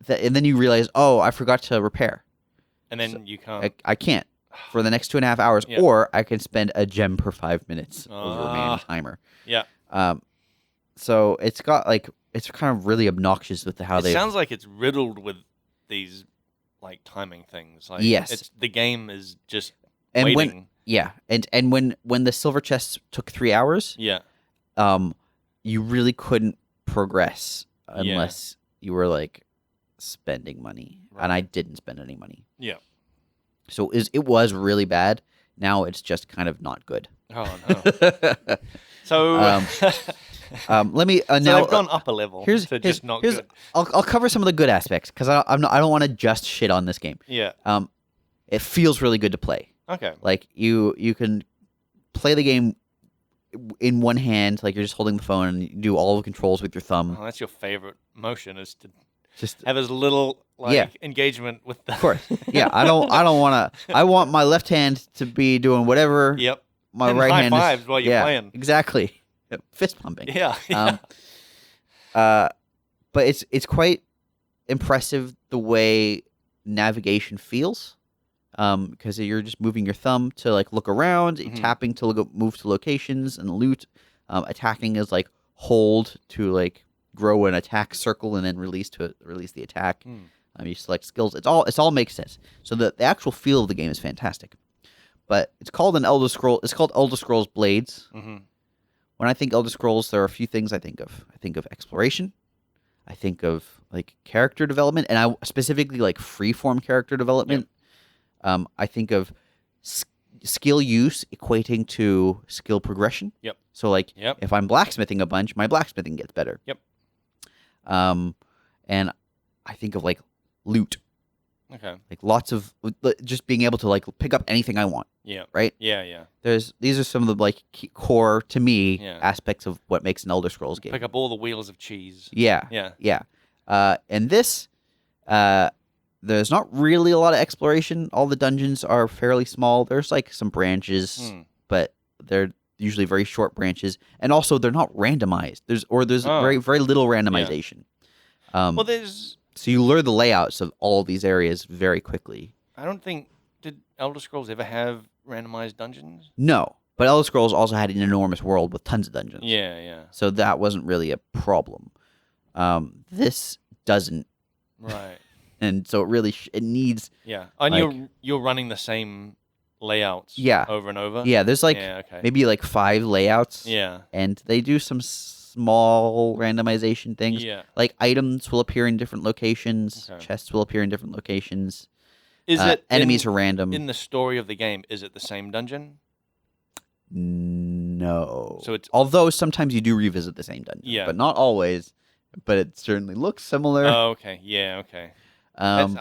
and then you realize, oh, I forgot to repair. And then you can't. I can't for the next 2.5 hours, Yeah. or I can spend a gem per 5 minutes over a remaining Ah. timer. Yeah. So it's got like it's kind of really obnoxious with how It they. sounds like it's riddled with these like timing things. Like, Yes. the game is just and waiting. when the silver chests took 3 hours, Yeah. you really couldn't progress Yeah. unless you were like spending money, and I didn't spend any money. Yeah. So it was really bad. Now it's just kind of not good. Oh no. So. Let me So now. they've gone up a level to just not good. I'll cover some of the good aspects because I don't want to just shit on this game. Yeah. It feels really good to play. Okay. Like you can play the game in one hand, like you're just holding the phone, and you do all the controls with your thumb. Oh, that's your favorite motion, is to Just have as little engagement with the. of course, yeah. I don't want to. I want my left hand to be doing whatever. Yep. My And right high hand fives is while you're playing. Exactly. Fist pumping. Yeah. But it's quite impressive the way navigation feels, because you're just moving your thumb to like look around, Mhm. tapping to move to locations and loot. Attacking is like hold to like grow an attack circle and then release the attack. You select skills. It's all makes sense. So the actual feel of the game is fantastic. But it's called an Elder Scroll. It's called Elder Scrolls Blades. Mm-hmm. When I think Elder Scrolls, there are a few things I think of. I think of exploration. I think of like character development, and I specifically like freeform character development. I think of skill use equating to skill progression. Yep. So like, Yep. if I'm blacksmithing a bunch, my blacksmithing gets better. Yep. And I think of like loot, Okay. like lots of just being able to like pick up anything I want. Yeah. Right. Yeah. These are some of the like core to me Yeah. aspects of what makes an Elder Scrolls game. Pick up all the wheels of cheese. Yeah. Yeah. Yeah. And this, there's not really a lot of exploration. All the dungeons are fairly small. There's like some branches, but they're usually very short branches, and also they're not randomized. There's very very little randomization. Well, there's. So you learn the layouts of all of these areas very quickly. I don't think did Elder Scrolls ever have randomized dungeons? No, but Elder Scrolls also had an enormous world with tons of dungeons. Yeah. So that wasn't really a problem. This doesn't. Right. And so it really it needs. Yeah, and like- you're running the same layouts. Yeah. Over and over. Yeah, there's like okay. maybe like 5 layouts. Yeah. And they do some small randomization things. Yeah. Like items will appear in different locations. Okay. Chests will appear in different locations. Is it enemies are random? in the story of the game? Is it the same dungeon? No. So it's although sometimes you do revisit the same dungeon. Yeah. But not always. But it certainly looks similar. Oh, okay. Yeah. Okay. That's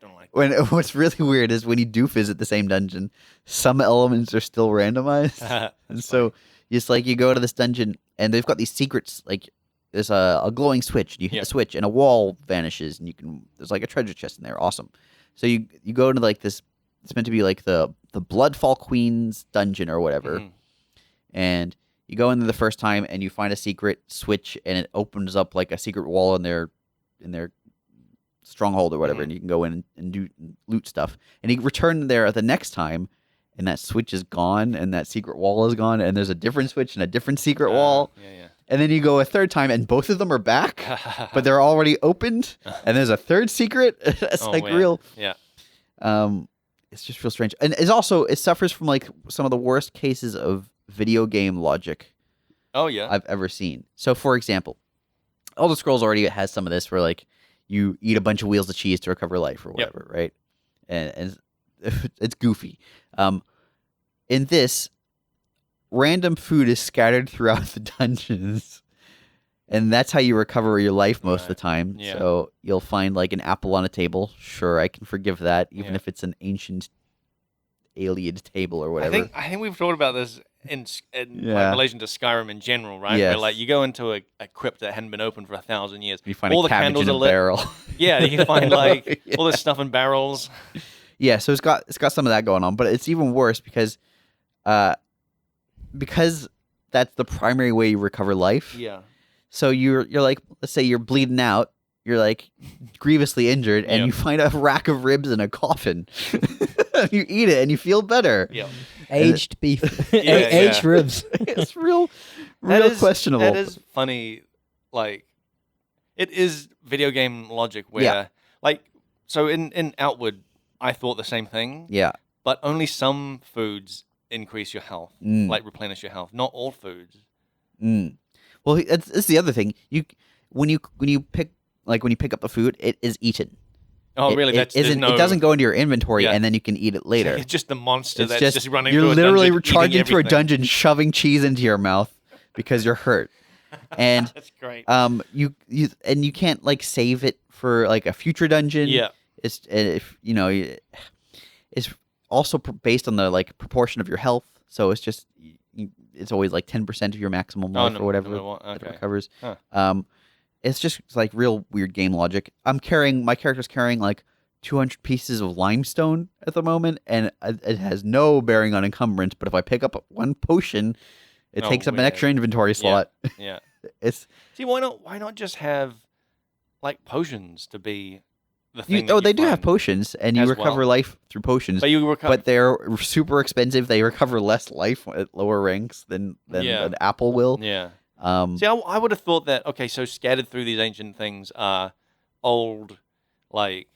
don't like. What's really weird is when you do visit the same dungeon, some elements are still randomized. And so it's like you go to this dungeon and they've got these secrets, like there's a glowing switch, and you hit the switch and a wall vanishes, and there's like a treasure chest in there. Awesome. So you go into like this, it's meant to be like the Bloodfall Queen's dungeon or whatever. Mhm. And you go in there the first time and you find a secret switch, and it opens up like a secret wall in their stronghold or whatever, and you can go in and do loot stuff. And you return there the next time, and that switch is gone, and that secret wall is gone, and there's a different switch and a different secret wall. Yeah. And then you go a third time, and both of them are back, but they're already opened, and there's a third secret. It's like man. real. Yeah. It's just real strange, and it suffers from like some of the worst cases of video game logic Oh yeah. I've ever seen. So, for example, Elder Scrolls already has some of this, where like you eat a bunch of wheels of cheese to recover life or whatever, right? And it's goofy. In this, random food is scattered throughout the dungeons, and that's how you recover your life most of the time. Yeah. So you'll find like an apple on a table. Sure, I can forgive that, even if it's an ancient alien table or whatever. I think we've talked about this in Yeah. relation to Skyrim in general, right? Yes. Where like you go into a crypt that hadn't been open for 1,000 years. You find all a the cabbage candles in are a lit. barrel. Yeah, you can find like Yeah. all this stuff in barrels. Yeah, so it's got some of that going on, but it's even worse because that's the primary way you recover life. Yeah. So you're like, let's say you're bleeding out, you're like grievously injured, and Yeah. you find a rack of ribs in a coffin. You eat it, and you feel better. Yeah. Aged beef, Yeah, aged yeah. ribs. It's real That is questionable. That is funny. Like, it is video game logic where, like, so in Outward, I thought the same thing. Yeah. But only some foods increase your health, like replenish your health. Not all foods. Well, that's the other thing. When you pick up the food, it is eaten. Oh, really? It doesn't go into your inventory, and then you can eat it later. It's just the monster It's that's just running you're through a literally dungeon, charging eating through a everything. dungeon, shoving cheese into your mouth because you're hurt. And That's great. you can't like save it for like a future dungeon. Yeah. It's it's also based on the like proportion of your health, so it's just it's always like 10% of your maximum life or whatever that it recovers. Huh. It's just like real weird game logic. My character's carrying like 200 pieces of limestone at the moment, and it has no bearing on encumbrance. But if I pick up one potion, it takes up an extra inventory slot. Yeah. It's See, why not just have like potions to be the thing? they do have potions, and you recover life through potions. But you recover. But they're super expensive. They recover less life at lower ranks than an apple will. Yeah. See, I would have thought that. Okay, so scattered through these ancient things are old, like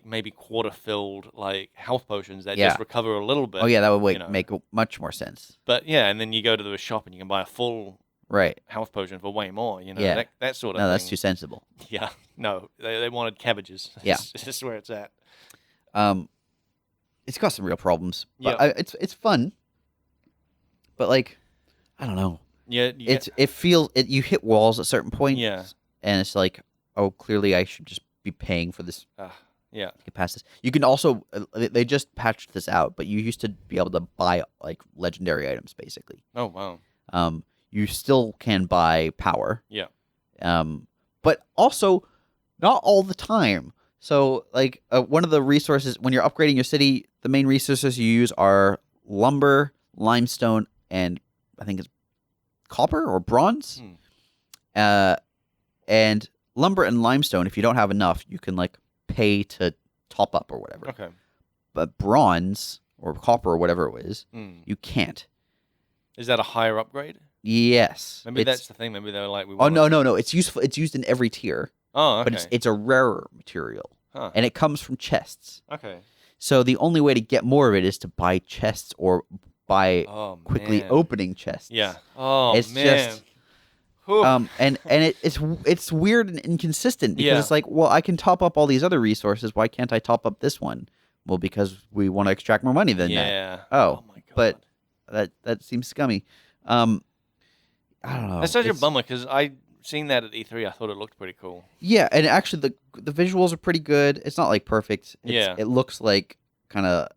maybe quarter filled like health potions that just recover a little bit. Oh yeah, that would make much more sense. But yeah, and then you go to the shop and you can buy a full health potion for way more. That sort of thing. No, that's too sensible. Yeah, no, they wanted cabbages. Yeah, this is where it's at. It's got some real problems. But it's fun. But like, I don't know. Yeah, it feels you hit walls at certain points. Yeah, and it's like, oh, clearly I should just be paying for this. Yeah, to get past this. You can also they just patched this out, but you used to be able to buy like legendary items basically. Oh wow. You still can buy power. Yeah. But also not all the time. So like one of the resources when you're upgrading your city, the main resources you use are lumber, limestone, and I think it's copper or bronze. And lumber and limestone, if you don't have enough, you can like pay to top up or whatever. Okay. But bronze or copper or whatever it is, you can't. Is that a higher upgrade? Yes. Maybe that's the thing. Maybe they're like, no. It's useful. It's used in every tier. Oh, okay. But it's a rarer material, and it comes from chests. Okay. So the only way to get more of it is to buy chests or buy quickly opening chests. Yeah. Oh, it's man. just and it's weird and inconsistent because it's like, well, I can top up all these other resources. Why can't I top up this one? Well, because we want to extract more money than that. Yeah. Oh my God. But that seems scummy. I don't know. That's such a bummer because I seen that at E3. I thought it looked pretty cool. Yeah, and actually the visuals are pretty good. It's not like perfect. It looks like kind of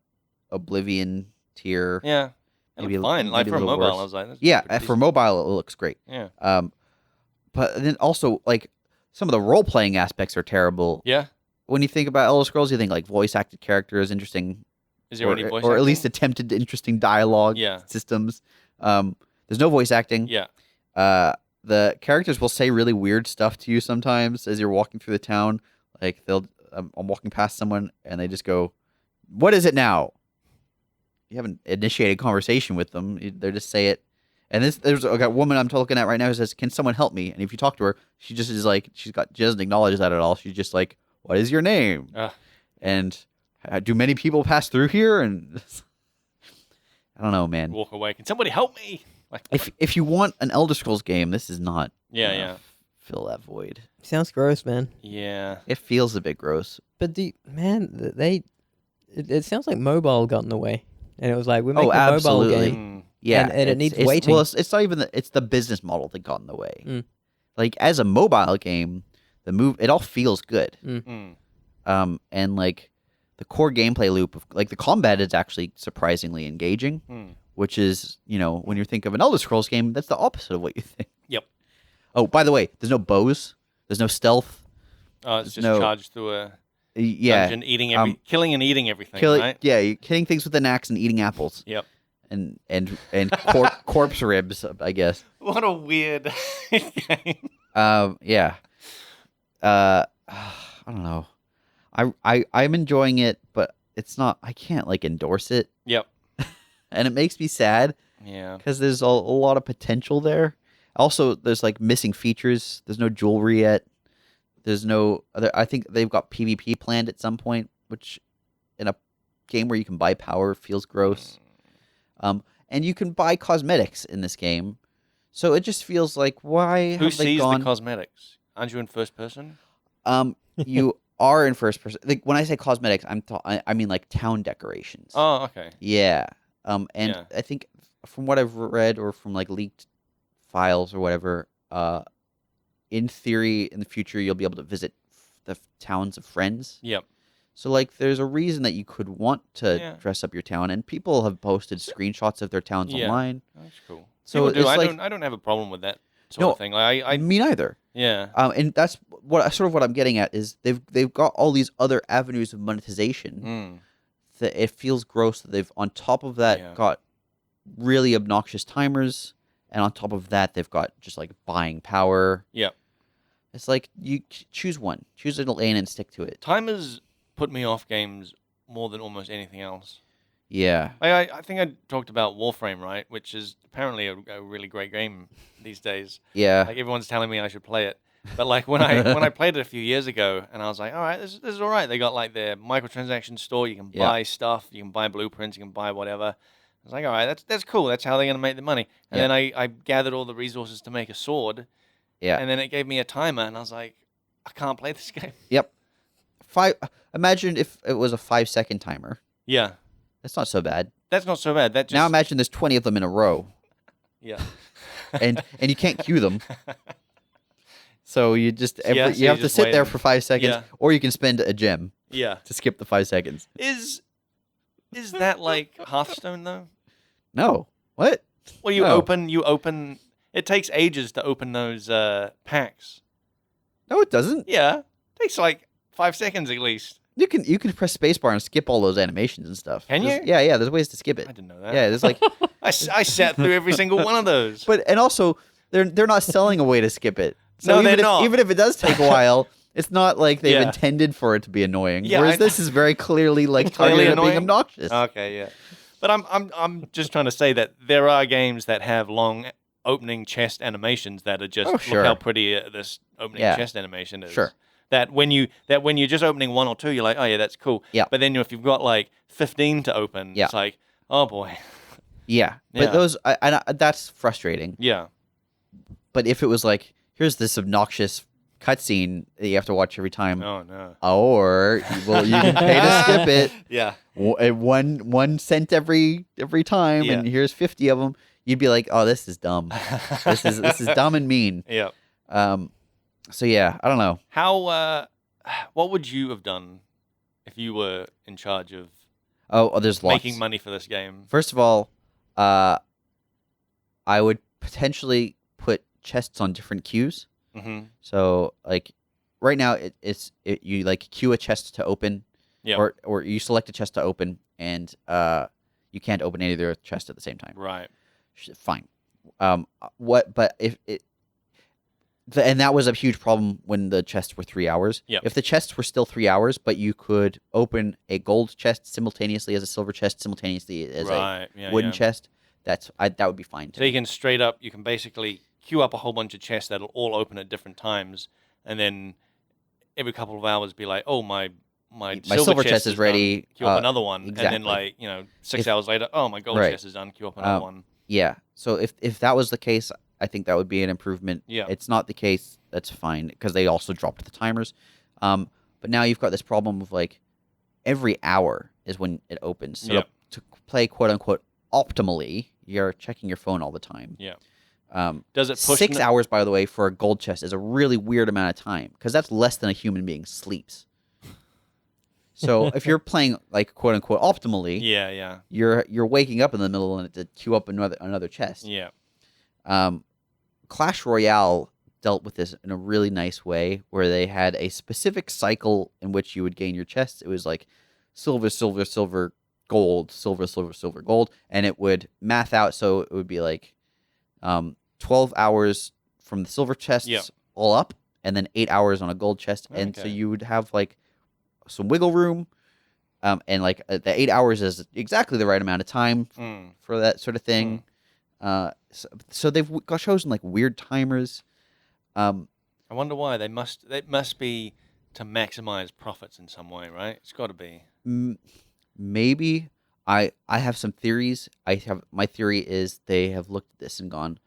Oblivion tier. Yeah. Maybe fine. Like for mobile, I was like, for mobile it looks great. Yeah. But then also like some of the role playing aspects are terrible. Yeah. When you think about Elder Scrolls, you think like voice acted characters, interesting. Is there any voice or acting? at least attempted interesting dialogue systems. There's no voice acting. Yeah. The characters will say really weird stuff to you sometimes as you're walking through the town. Like I'm walking past someone and they just go, "What is it now?" You haven't initiated conversation with them. They just say it. And there's a woman I'm looking at right now who says, "Can someone help me?" And if you talk to her, she just is like, she doesn't acknowledge that at all. She's just like, "What is your name?" And do many people pass through here? And I don't know, man. Walk away. Can somebody help me? Like, if you want an Elder Scrolls game, this is not. Fill that void. Sounds gross, man. Yeah. It feels a bit gross. But it sounds like mobile got in the way, and it was like we make a mobile game. Yeah, and it needs waiting. Well, it's not even it's the business model that got in the way. Like as a mobile game, it all feels good. And like the core gameplay loop of like the combat is actually surprisingly engaging, which is when you think of an Elder Scrolls game, that's the opposite of what you think. Yep. Oh, by the way, there's no bows, there's no stealth. Oh, it's just charged through a dungeon, killing and eating everything. Right? Yeah, you're killing things with an axe and eating apples. Yep. And corpse ribs, I guess. What a weird game. Yeah. I don't know. I'm enjoying it, but it's not. I can't like endorse it, Yep. and it makes me sad Yeah. because there's a lot of potential there. Also, there's like missing features. There's no jewelry yet. There's no other. I think they've got PvP planned at some point, which in a game where you can buy power feels gross. And you can buy cosmetics in this game, so it just feels like why Who have they sees gone? the cosmetics? Aren't you in first person? You are in first person. Like when I say cosmetics, I mean like town decorations. Oh, okay. Yeah. And Yeah. I think from what I've read or from like leaked files or whatever, in theory, in the future, you'll be able to visit the towns of friends. Yep. So like, there's a reason that you could want to Yeah. dress up your town, and people have posted screenshots of their towns Yeah. online. That's cool. So People do. it's like, I don't have a problem with that sort No, of thing. Like I me neither. yeah. And that's what I'm getting at is they've got all these other avenues of monetization Mm. that it feels gross that they've on top of that Yeah. got really obnoxious timers, and on top of that they've got just like buying power. Yep. It's like you choose one, choose a lane and stick to it. Timers put me off games more than almost anything else. Yeah, I think I talked about Warframe, right? Which is apparently a really great game these days. yeah, Like everyone's telling me I should play it. But like when I played it a few years ago, and I was like, all right, this is all right. They got like their microtransaction store. You can Yeah. buy stuff. You can buy blueprints. You can buy whatever. I was like, all right, that's cool. That's how they're gonna make the money. And Yeah. then I gathered all the resources to make a sword. yeah. And then it gave me a timer, and I was like, I can't play this game. Yep. Imagine if it was a 5-second timer. Yeah, That's not so bad. that's not so bad. That just Now imagine there's 20 of them in a row, yeah. and you can't queue them. So you just Yeah, so you you're have to just sit there waiting. for 5 seconds, Yeah. or you can spend a gem Yeah. to skip the 5 seconds. Is that like Hearthstone though? No, what? Well, you No. open. It takes ages to open those packs. No, it doesn't. Yeah, takes like 5 seconds at least. You can press spacebar and skip all those animations and stuff. Can There's- you? Yeah. There's ways to skip I it. didn't know that. Yeah, there's like, I sat through every single one of those. and also they're not selling a way to skip it. So No, even they're if, not. Even if it does take a while, it's not like they've Yeah. intended for it to be annoying. Yeah, Whereas I- this is very clearly like Clearly targeted at being annoying? obnoxious. Okay, yeah. But I'm just trying to say that there are games that have long opening chest animations that are just Oh, sure. look how pretty this opening Yeah. chest animation is. Sure. That when you're just opening one or two, you're like, oh yeah, that's cool. Yeah. But then if you've got like 15 to open, Yeah. it's like, oh boy. Yeah, but Yeah. those that's frustrating. Yeah. But if it was like, here's this obnoxious cutscene that you have to watch every time, Oh no. or you can pay to skip it. Yeah. 1 cent every time, Yeah. and here's 50 of them. You'd be like, oh, this is dumb. this is dumb and mean. Yeah. So yeah, I don't know. How? What would you have done if you were in charge of There's lots. making money for this game? First of all, I would potentially put chests on different queues. Mm-hmm. So like right now, you like queue a chest to open, Yeah. or you select a chest to open, and you can't open any of their chests at the same time. Right. Fine. But if it. And that was a huge problem when the chests were 3 hours. Yep. If the chests were still 3 hours, but you could open a gold chest simultaneously as a silver chest simultaneously as Right. a Yeah. wooden yeah. chest, that would be fine. To So you can straight up, you can basically queue up a whole bunch of chests that'll all open at different times, and then every couple of hours be like, oh my silver chest is done. ready, Queue up another one, and exactly. then like 6 If- hours later, oh my gold Right. chest is done. Queue up another one. Yeah. So if that was the case, I think that would be an improvement. Yeah. It's not the case. That's fine because they also dropped the timers. But now you've got this problem of like every hour is when it opens. So Yep. to play quote unquote optimally, you're checking your phone all the time. Yeah. Um, Does it push 6 hours, by the way, for a gold chest is a really weird amount of time because that's less than a human being sleeps. So if you're playing like quote unquote optimally, Yeah. Yeah. you're waking up in the middle and to queue up another chest. Yeah. Clash Royale dealt with this in a really nice way where they had a specific cycle in which you would gain your chests. It was like silver, silver, silver, gold, silver, silver, silver, gold, and it would math out so it would be like 12 hours from the silver chests Yeah. all up, and then 8 hours on a gold chest, and so Okay. you would have like some wiggle room, and like the 8 hours is exactly the right amount of time Mm. for that sort of thing. So they've got chosen like weird timers. Um, I wonder why they must. It must be to maximize profits in some way, right? It's got to be. Maybe I have some theories. My theory is they have looked at this and gone,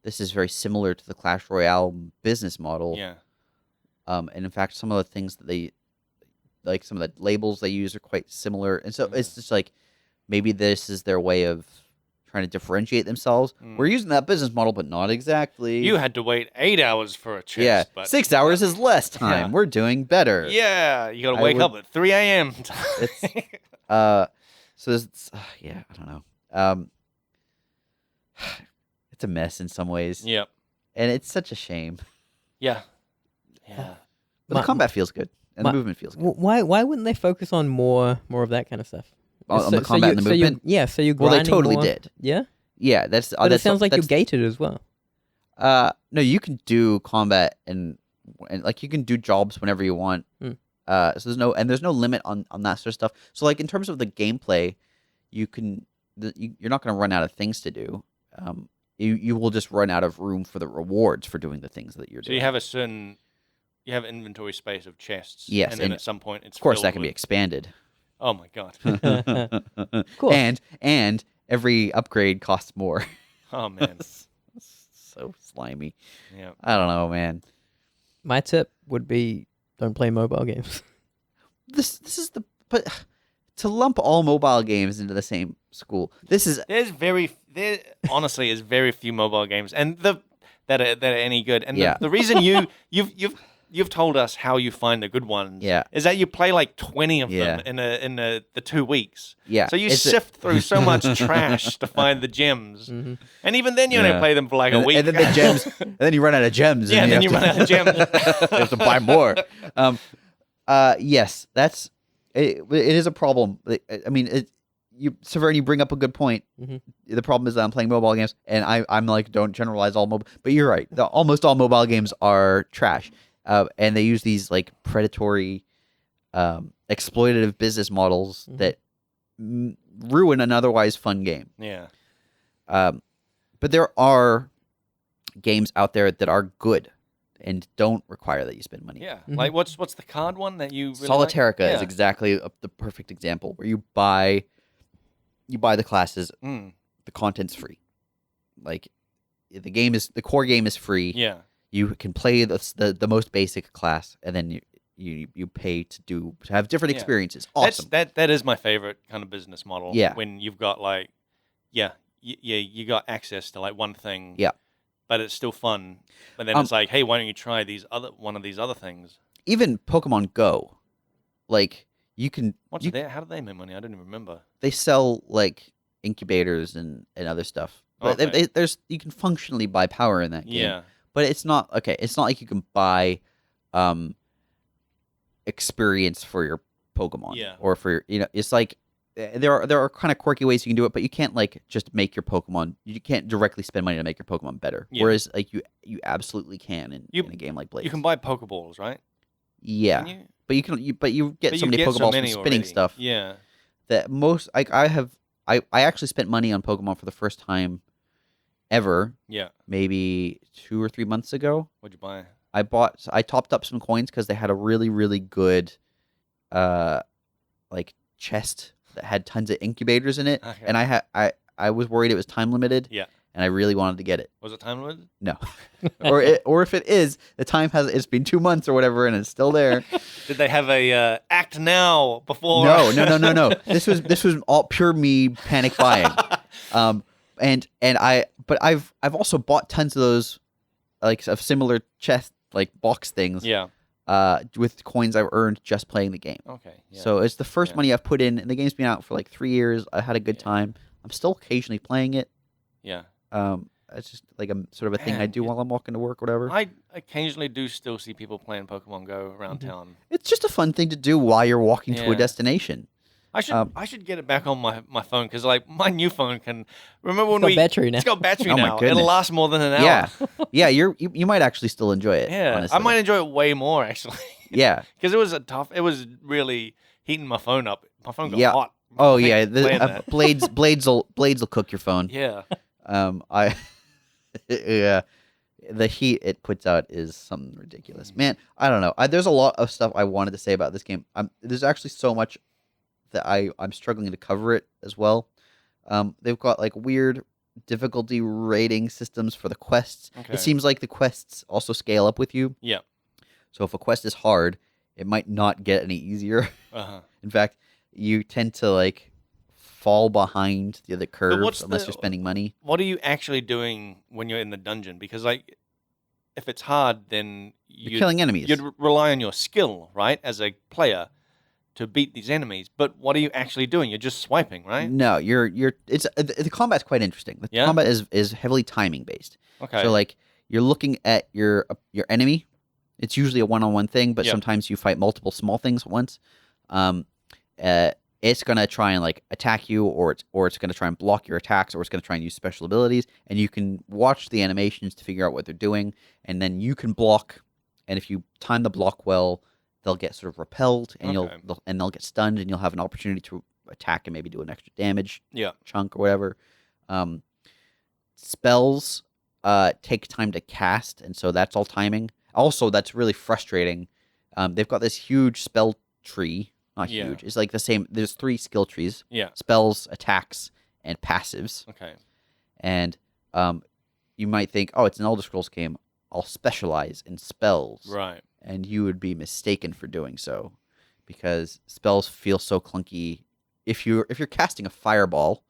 this is very similar to the Clash Royale business model. Yeah. And in fact, some of the things that they like, some of the labels they use are quite similar, and so it's just like maybe this is their way of trying to differentiate themselves. We're using that business model, but not exactly. You had to wait 8 hours for a chest. Yeah, But 6 hours is less time. Yeah. We're doing better. Yeah, you got to I wake would- up at 3 a.m. So it's, yeah, I don't know. It's a mess in some ways, Yep. and it's such a shame. Yeah. Yeah. But My- the combat feels good, and my- the movement feels good. Why wouldn't they focus on more of that kind of stuff? On the combat and the movement? So you're Well, they grinding totally more. did. Yeah, Yeah, that's. but it that's sounds like you're that's, gated as well. No, you can do combat and like you can do jobs whenever you want. Hmm. So there's no limit on that sort of stuff. So like in terms of the gameplay, you're not going to run out of things to do. You will just run out of room for the rewards for doing the things that you're So doing. you have a certain, you have inventory space of chests. Yes, And then and at some point it's of course filled that can be with- expanded. Oh my god. course. And every upgrade costs more. Oh man. So slimy. Yeah. I don't know, man. My tip would be don't play mobile games. This is but to lump all mobile games into the same school. This is There honestly is very few mobile games and that are any good. And Yeah. the reason you've told us how you find the good ones Yeah. is that you play like 20 of Yeah. them in the 2 weeks. Yeah, So you it's a- sift through so much trash to find the gems. Mhm. And even then you only Yeah. play them for like a and, week. and then the gems, and then you run out of gems. Yeah, and then you have run out of gems. you have to buy more. Yes, it is a problem. I mean, Saveun, you bring up a good point. Mhm. The problem is that I'm playing mobile games, and I'm like, don't generalize all mobile. But you're right. Almost all mobile games are trash, and they use these like predatory, exploitative business models Mhm. that ruin an otherwise fun game. Yeah. But there are games out there that are good and don't require that you spend money. Yeah. Mhm. Like what's the card one that you really Solitarica like? is exactly the perfect example where you buy the classes, Mm, the content's free. Like the core game is free. yeah. You can play the most basic class, and then you pay to have different Yeah. experiences. Awesome. That is my favorite kind of business model. Yeah. When you've got like, you got access to like one thing. Yeah. But it's still fun. But then it's like, hey, why don't you try one of these other things? Even Pokemon Go, like you can What's you, that? How do they make money? I don't even remember. they sell like incubators and other stuff. But Okay. you can functionally buy power in that game. Yeah. But it's not okay. It's not like you can buy experience for your Pokemon. Yeah. Or for your, it's like there are kind of quirky ways you can do it, but you can't like just make your Pokemon. You can't directly spend money to make your Pokemon better. Yeah. Whereas like you absolutely can in a game like Blaze. You can buy Pokeballs, right? Yeah. Can you? But you get But so you many get Pokeballs from many spinning already. stuff Yeah. that I actually spent money on Pokemon for the first time ever, Yeah. maybe 2 or 3 months ago. What'd you buy? I topped up some coins because they had a really, really good like chest that had tons of incubators in it. Okay. And I was worried it was time limited. Yeah. And I really wanted to get it. Was it time limited? No. or if it is, the time it's been 2 months or whatever and it's still there. Did they have a act now before? No. This was all pure me panic buying. But I've also bought tons of those like of similar chest like box things. Yeah. With coins I've earned just playing the game. Okay. Yeah. So it's the first Yeah. money I've put in, and the game's been out for like 3 years. I had a good Yeah. time. I'm still occasionally playing it. yeah. It's just like a sort of a thing I Man, do yeah. while I'm walking to work, or whatever. I occasionally do still see people playing Pokemon Go around Mm-hmm. town. It's just a fun thing to do while you're walking to a Yeah. destination. I should get it back on my phone because like my new phone can. Remember when It's got battery now. It's got battery Oh my now. goodness. It'll last more than an hour. Yeah, yeah. You might actually still enjoy it. Yeah, honestly. I might enjoy it way more actually. Yeah. Because it was really heating my phone up. My phone got Yeah. hot. Oh playing yeah. that. Blades will cook your phone. Yeah. Yeah. The heat it puts out is something ridiculous. Man, I don't know. There's a lot of stuff I wanted to say about this game. There's actually so much that I'm struggling to cover it as well. They've got like weird difficulty rating systems for the quests. Okay. It seems like the quests also scale up with you. Yeah. So if a quest is hard, it might not get any easier. Uh-huh. In fact, you tend to like fall behind the other curves what's unless the- you're spending money. What are you actually doing when you're in the dungeon? Because like, if it's hard, then You're killing enemies. you'd rely on your skill, right, as a player, to beat these enemies. But what are you actually doing? You're just swiping, right? No, it's the combat's quite interesting. The Yeah? combat is heavily timing based. Okay. So like you're looking at your enemy. It's usually a one-on-one thing, but Yep. sometimes you fight multiple small things at once. It's gonna try and like attack you, or it's gonna try and block your attacks, or it's gonna try and use special abilities. And you can watch the animations to figure out what they're doing, and then you can block. And if you time the block well, they'll get sort of repelled, and Okay. they'll get stunned, and you'll have an opportunity to attack and maybe do an extra damage Yeah. chunk or whatever. Spells take time to cast, and so that's all timing. Also, that's really frustrating. They've got this huge spell tree. Not Yeah. huge. It's like the same. There's 3 skill trees: Yeah. spells, attacks, and passives. Okay. And you might think, oh, it's an Elder Scrolls game. I'll specialize in spells. Right. And you would be mistaken for doing so, because spells feel so clunky. If you're casting a fireball,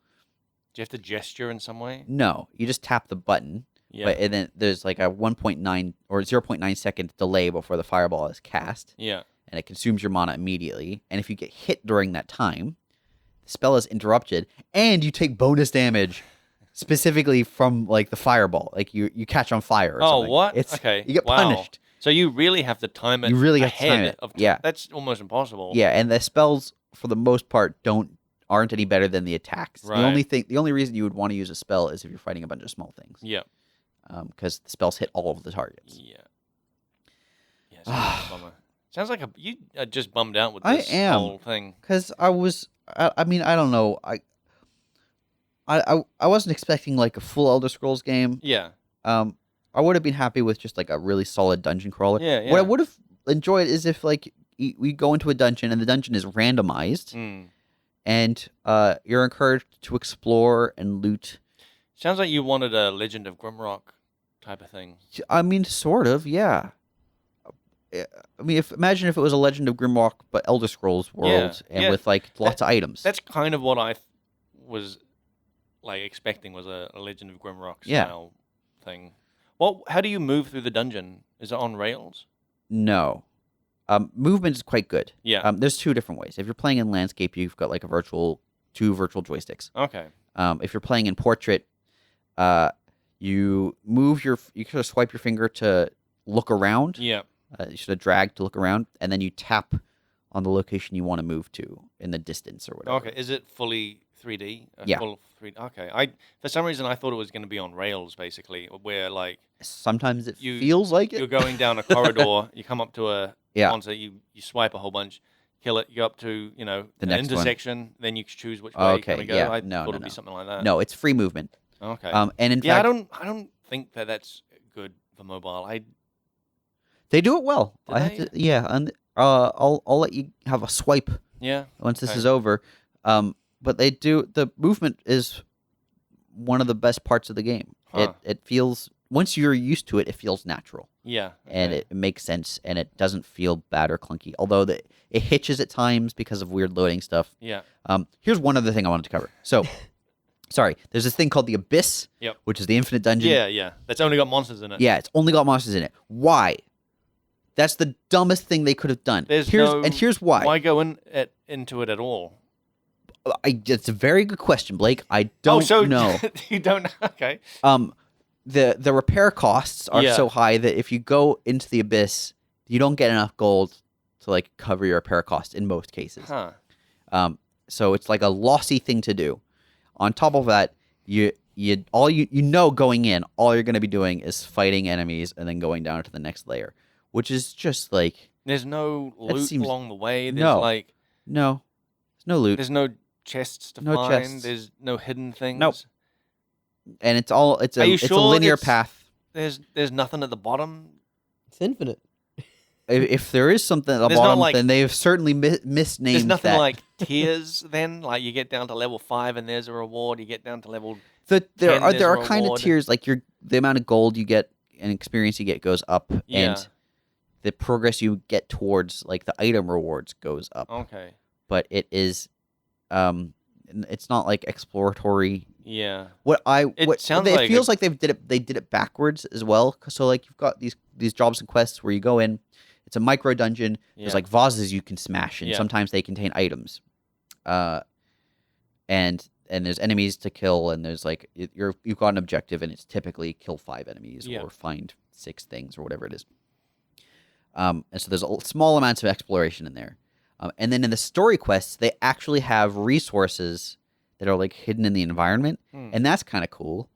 Do you have to gesture in some way? no, you just tap the button. Yeah. And then there's like a 1.9 or 0.9 second delay before the fireball is cast, Yeah. and it consumes your mana immediately. And if you get hit during that time, the spell is interrupted, and you take bonus damage specifically from like the fireball. Like you catch on fire. Or Oh, something. what? It's Okay. you get Wow. punished. So you really have to time it. You really have to ahead time it. Of Yeah. That's almost impossible. Yeah, and the spells for the most part aren't any better than the attacks. Right. The only reason you would want to use a spell is if you're fighting a bunch of small things. Yeah. Because the spells hit all of the targets. Yeah. Yeah. Sounds like a bummer. Sounds like you are just bummed out with I this am. whole thing. Because I mean, I don't know. I wasn't expecting like a full Elder Scrolls game. Yeah. I would have been happy with just like a really solid dungeon crawler. Yeah. What I would have enjoyed is if like we go into a dungeon and the dungeon is randomized, Mm. and you're encouraged to explore and loot. Sounds like you wanted a Legend of Grimrock type of thing. I mean, sort of, yeah. I mean, imagine if it was a Legend of Grimrock but Elder Scrolls world, and yeah. with like lots of items. That's kind of what I was like expecting was a Legend of Grimrock Yeah. style thing. Well, how do you move through the dungeon? Is it on rails? No. Movement is quite good. Yeah. There's 2 different ways. If you're playing in landscape, you've got like two virtual joysticks. Okay. If you're playing in portrait, you kind of swipe your finger to look around. Yeah. You should have drag to look around, and then you tap on the location you want to move to in the distance or whatever. Okay. Is it fully 3D? Yeah. Full 3D. Okay. For some reason I thought it was going to be on rails basically, where like Sometimes it You- feels like you're it. going down a corridor, you come up to a Yeah. monster, you swipe a whole bunch, kill it, you go up to, The an next one. intersection, then you choose which way Oh, you're okay, going to go. yeah. I No, thought no, it'd be no. something like that. No, it's free movement. Okay. And in yeah, fact, I don't think that's good for mobile. they do it well. Do I have they? to, yeah, and I'll let you have a swipe Yeah. once this Okay. is over. But the movement is one of the best parts of the game. Huh. It feels, once you're used to it, it feels natural. Yeah. And okay. it makes sense, and it doesn't feel bad or clunky. Although it hitches at times because of weird loading stuff. Yeah. Here's one other thing I wanted to cover. So, sorry, there's this thing called the Abyss, Yep. which is the infinite dungeon. Yeah. That's only got monsters in it. Yeah, it's only got monsters in it. Why? That's the dumbest thing they could have done. Here's why. Why go into it at all? It's a very good question, Blake. I don't know. You don't. Okay. The repair costs are Yeah. so high that if you go into the Abyss, you don't get enough gold to like cover your repair costs in most cases. Huh. so it's like a lossy thing to do. On top of that, you going in, all you're going to be doing is fighting enemies and then going down to the next layer, which is just like There's no loot along the way. There's no, like no, there's no loot. there's no chests to No find. chests. There's no hidden things. Nope. And it's a Are you it's a sure linear it's- path. There's nothing at the bottom. It's infinite. If there is something at the There's not, bottom, like- then they've certainly misnamed There's nothing that. like tiers. Then like you get down to level 5 and there's a reward. You get down to level there 10, are there's a kind of reward. tiers, like the amount of gold you get and experience you get goes up, Yeah. and the progress you get towards like the item rewards goes up. Okay. But it is, it's not like exploratory. Yeah. It sounds it like feels like they did it backwards as well. So like you've got these jobs and quests where you go in, it's a micro dungeon. Yeah. There's like vases you can smash, and Yeah. sometimes they contain items. And there's enemies to kill, and there's like you've got an objective, and it's typically kill 5 enemies Yeah. or find 6 things or whatever it is. And so there's small amounts of exploration in there. And then in the story quests, they actually have resources that are like hidden in the environment, and that's kind of cool.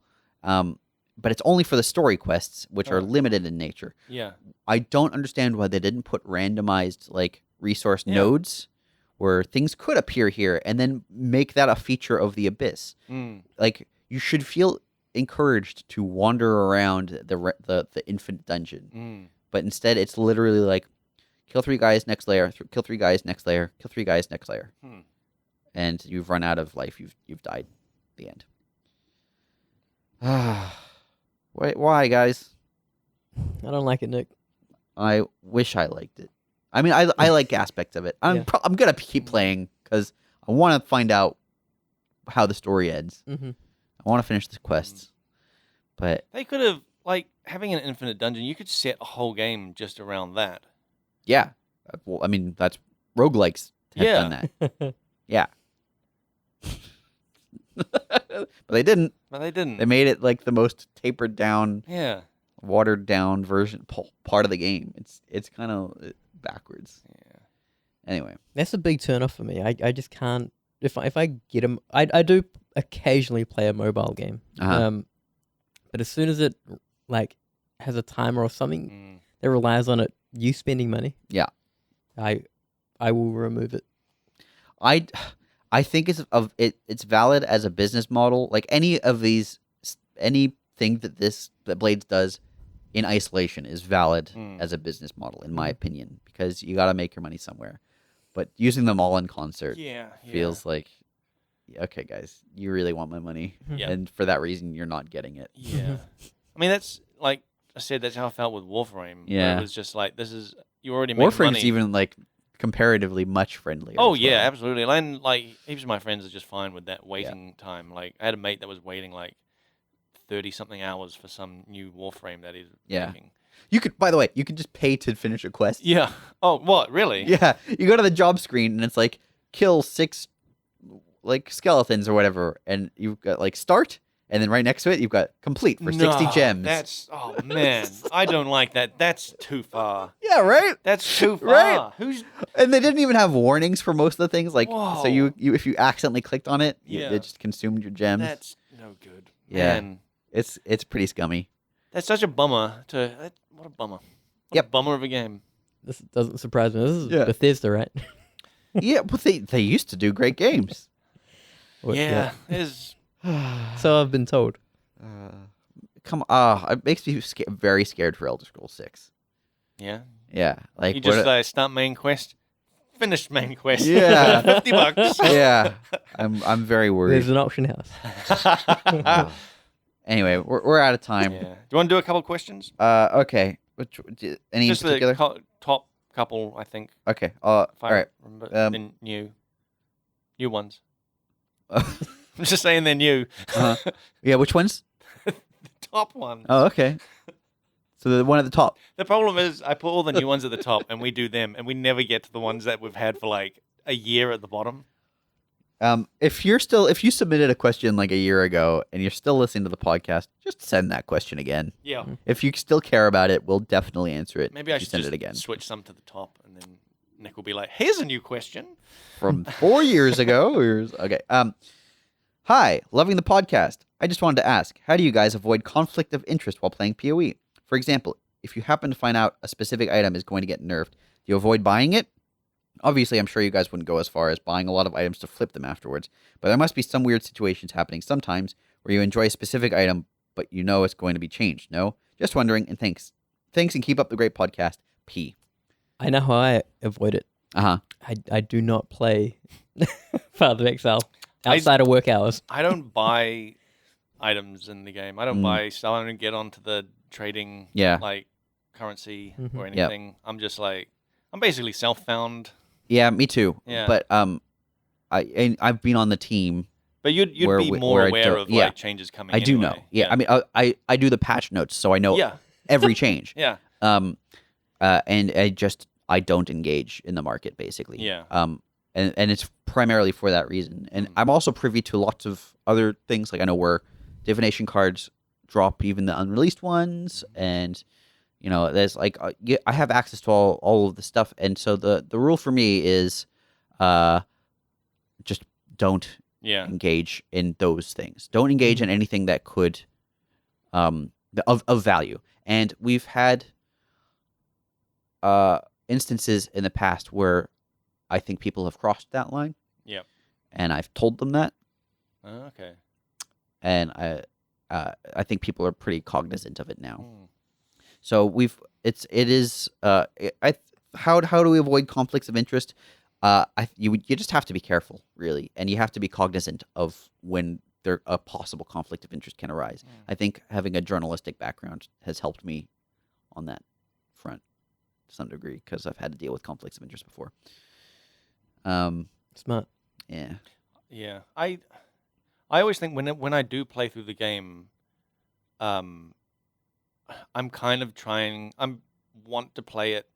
But it's only for the story quests, which are limited in nature. Yeah. I don't understand why they didn't put randomized like resource Yeah. nodes where things could appear here, and then make that a feature of the Abyss. Like you should feel encouraged to wander around the infinite dungeon, but instead it's literally like kill 3 guys, next layer, kill 3 guys, next layer, kill 3 guys, next layer, and you've run out of life. You've died. The end. Why, guys? I don't like it, Nick. I wish I liked it. I mean, I like aspects of it. I'm gonna keep playing because I want to find out how the story ends. Mm-hmm. I want to finish the quests, but They could have like having an infinite dungeon. You could set a whole game just around that. yeah. Well, I mean, that's roguelikes have done that. Yeah. But they didn't. But they didn't. They made it like the most tapered down, Yeah. watered down version part of the game. It's kind of backwards. Yeah. Anyway, That's a big turn off for me. I just can't. If I get them, I do occasionally play a mobile game. Uh-huh. But as soon as it like has a timer or something Mm. that relies on you spending money, Yeah. I will remove it. I think it's valid as a business model. Like anything that Blades does in isolation is valid as a business model, in my opinion, because you got to make your money somewhere. But using them all in concert feels like, okay, guys, you really want my money, Yeah. and for that reason, you're not getting it. Yeah. I mean, that's like I said. That's how I felt with Warframe. where Yeah. It was just like you already making Warframe's money. even like comparatively much friendlier. Oh as yeah, well. absolutely. And like heaps of my friends are just fine with that waiting time. Like I had a mate that was waiting like 30-something hours for some new Warframe that he's Yeah. making. You could, by the way, you could just pay to finish a quest. Yeah. Oh, what? Really? Yeah, you go to the job screen and it's like kill 6 like skeletons or whatever, and you've got like start, and then right next to it you've got complete for 60 No, gems. That's man, I don't like that. That's too far. Yeah, right. That's too far. Right. Who's And they didn't even have warnings for most of the things. Like, so Whoa. you if you accidentally clicked on it, Yeah. it just consumed your gems. that's no good. Yeah. Man, It's pretty scummy. that's such a bummer. What a bummer. What Yep. a bummer of a game. This doesn't surprise me. This is Yeah. Bethesda, right? Yeah, but they used to do great games. What- Yeah. There's So I've been told. Come it makes me very scared for Elder Scrolls 6. yeah. Yeah, like You just what- start main quest, finish main quest. Yeah. $50. yeah, I'm very worried. There's an auction house. Anyway, we're out of time. Yeah. Do you want to do a couple questions? Okay. Any Just in particular? the top couple, I think. Okay. If All I right. remember. Um, The new ones. I'm just saying they're new. Uh-huh. Yeah. Which ones? Top ones. Oh, okay. So the one at the top. The problem is I put all the new ones at the top and we do them and we never get to the ones that we've had for like a year at the bottom. If you submitted a question like a year ago and you're still listening to the podcast, just send that question again. Yeah. If you still care about it, we'll definitely answer it. Maybe I if you should send just it again. switch some to the top and then Nick will be like, "Here's a new question." From 4 years ago. Okay. Hi, loving the podcast. I just wanted to ask, how do you guys avoid conflict of interest while playing PoE? For example, if you happen to find out a specific item is going to get nerfed, do you avoid buying it? Obviously, I'm sure you guys wouldn't go as far as buying a lot of items to flip them afterwards, but there must be some weird situations happening sometimes where you enjoy a specific item, but you know it's going to be changed, no? Just wondering, and thanks. Thanks, and keep up the great podcast, P. I know how I avoid it. Uh-huh. I do not play Path of Exile outside of work hours. I don't buy items in the game. I don't buy stuff. I don't get onto the trading like currency or anything. I'm just like, I'm basically self-found. Yeah, me too. Yeah. But I've been on the team. But you'd be more aware of like changes coming. I do anyway. know. Yeah, I mean, I do the patch notes, so I know every change. Yeah. And I don't engage in the market basically. Yeah. And it's primarily for that reason. And I'm also privy to lots of other things. Like I know where divination cards drop even the unreleased ones, and there's like I have access to all of the stuff. And so the rule for me is, just don't engage in those things. Don't engage in anything that could of value. And we've had instances in the past where I think people have crossed that line. Yep. And I've told them that. Oh, okay. And I think people are pretty cognizant of it now. So how do we avoid conflicts of interest? You just have to be careful, really, and you have to be cognizant of when a possible conflict of interest can arise. I think having a journalistic background has helped me on that front to some degree, because I've had to deal with conflicts of interest before. Smart. Yeah. Yeah. I always think when I do play through the game, I'm kind of want to play it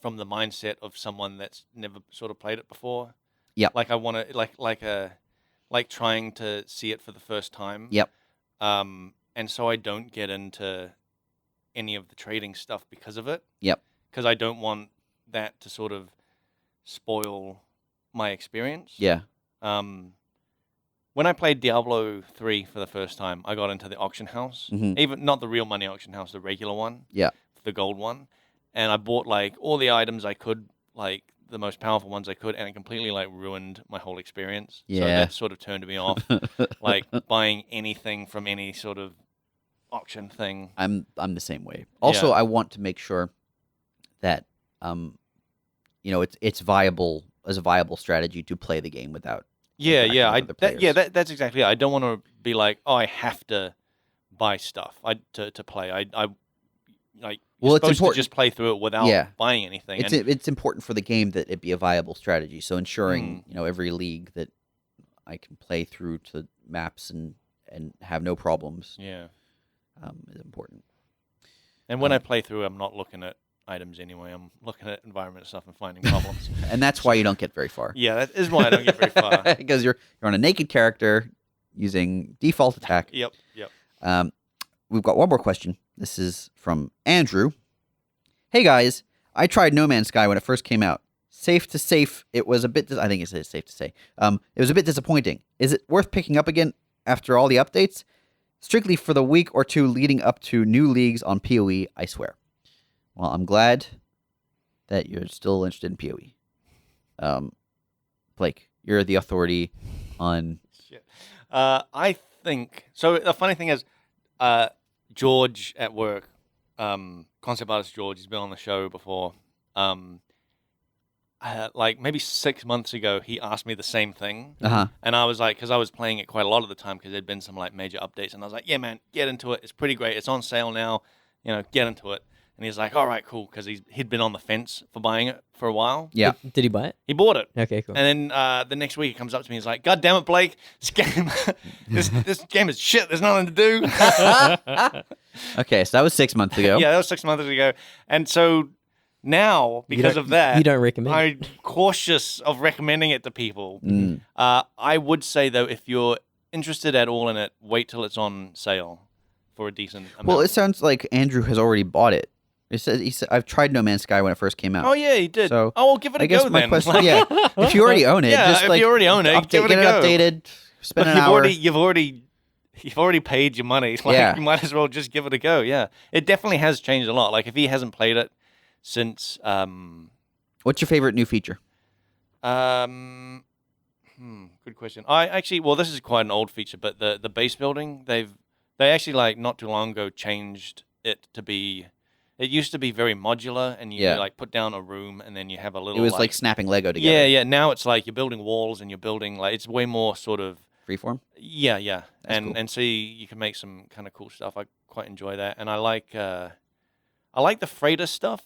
from the mindset of someone that's never sort of played it before. Yep. Like I want to like trying to see it for the first time. Yep. And so I don't get into any of the trading stuff because of it. Yep. Because I don't want that to sort of spoil my experience. Yeah. When I played Diablo 3 for the first time, I got into the auction house. Even not the real money auction house, the regular one. Yeah. The gold one. And I bought like all the items I could, like the most powerful ones I could, and it completely like ruined my whole experience. Yeah. So that sort of turned me off. Like buying anything from any sort of auction thing. I'm the same way. Also, I want to make sure that it's viable as a viable strategy to play the game without. That's exactly it. I don't want to be like, oh, I have to buy stuff to play. I like. You're it's supposed important to just play through it without buying anything. It's important for the game that it be a viable strategy. So ensuring every league that I can play through to maps and have no problems. Is important. And when I play through, I'm not looking at items anyway. I'm looking at environment stuff and finding problems. And that's why you don't get very far. Yeah, that is why I don't get very far. Because you're on a naked character using default attack. Yep. We've got one more question. This is from Andrew. Hey guys, I tried No Man's Sky when it first came out. Safe to say, it was a bit. I think it's safe to say. It was a bit disappointing. Is it worth picking up again after all the updates? Strictly for the week or two leading up to new leagues on PoE, I swear. Well, I'm glad that you're still interested in PoE. Blake, you're the authority on. Shit. I think so. The funny thing is, George at work, concept artist George, he's been on the show before. Like maybe 6 months ago, he asked me the same thing, and I was like, because I was playing it quite a lot of the time because there'd been some like major updates, and I was like, yeah, man, get into it. It's pretty great. It's on sale now. Get into it. And he's like, all right, cool, because he'd been on the fence for buying it for a while. Yeah. Did he buy it? He bought it. Okay, cool. And then the next week he comes up to me, he's like, God damn it, Blake, this game, this game is shit. There's nothing to do. Okay, so that was 6 months ago. Yeah, that was 6 months ago. And so now, because of that, you don't recommend it. I'm cautious of recommending it to people. I would say, though, if you're interested at all in it, wait till it's on sale for a decent amount. Well, it sounds like Andrew has already bought it. He said, I've tried No Man's Sky when it first came out. Oh yeah, he did. So, well, give it a I guess go my then. question, yeah, if you already own it, Yeah, just if like you already own it, give it a get go. it updated, spend Look, an hour. you've already paid your money. Like, Yeah. you might as well just give it a go. Yeah, it definitely has changed a lot. Like if he hasn't played it since, What's your favorite new feature? Good question. Well, this is quite an old feature, but the base building, they actually like not too long ago changed it to be. It used to be very modular, and you like put down a room, and then you have a little. It was like snapping Lego together. Yeah, yeah. Now it's like you're building walls, and you're building like it's way more sort of freeform. Yeah, yeah, That's cool. and so you can make some kind of cool stuff. I quite enjoy that, and I like the freighter stuff,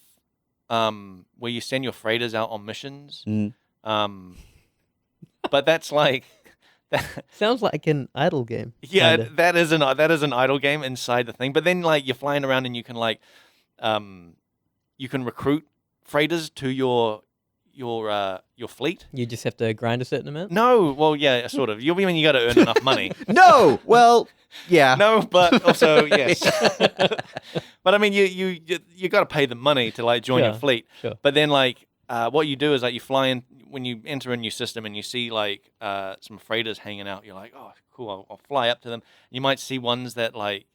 where you send your freighters out on missions. But that's like. Sounds like an idle game. Yeah, Kinda. that is an idle game inside the thing. But then like you're flying around and you can like you can recruit freighters to your fleet. You just have to grind a certain amount. No, well yeah, sort of. You mean you got to earn enough money? No, well, yeah. No, but also yes. But I mean you got to pay the money to like join your fleet. Sure. But then like what you do is like you fly in when you enter a new system and you see like some freighters hanging out. You're like, oh, cool. I'll fly up to them. You might see ones that like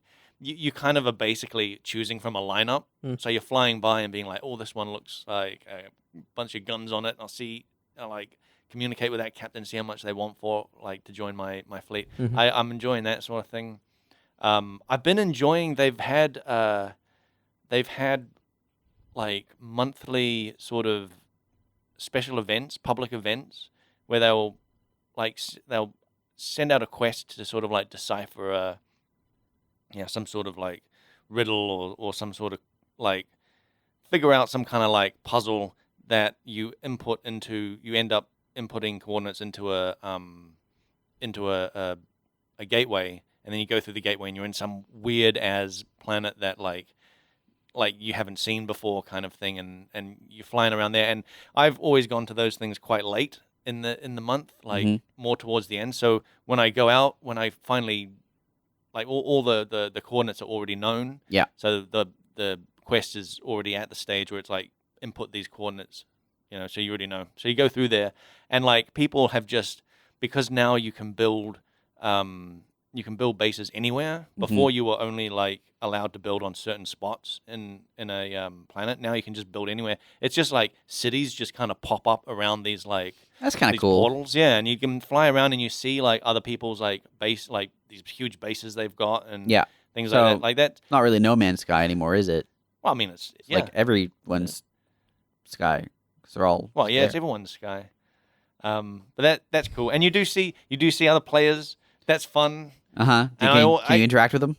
you kind of are basically choosing from a lineup. So you're flying by and being like, oh, this one looks like a bunch of guns on it. I'll like communicate with that captain, see how much they want for like to join my fleet. Mm-hmm. I'm enjoying that sort of thing. I've been enjoying. They've had like monthly sort of special events, public events, where they'll send out a quest to sort of like decipher some sort of like riddle or some sort of like figure out some kind of like puzzle that you end up inputting coordinates into a gateway, and then you go through the gateway and you're in some weird as planet that like you haven't seen before kind of thing, and you're flying around there. And I've always gone to those things quite late in the month, like more towards the end. So when I go out, when I finally like all the coordinates are already known. Yeah. So the quest is already at the stage where it's like input these coordinates, so you already know. So you go through there, and like people have just, because now you can build bases anywhere. Before you were only like allowed to build on certain spots in a planet. Now you can just build anywhere. It's just like cities just kind of pop up around these like that's kind of these cool portals. Yeah, and you can fly around and you see like other people's like base, like these huge bases they've got and things like that. Like that. Not really No Man's Sky anymore, is it? Well, I mean it's like everyone's Sky because they're all yeah, it's everyone's Sky. But that's cool, and you do see other players. That's fun. Can you interact with them?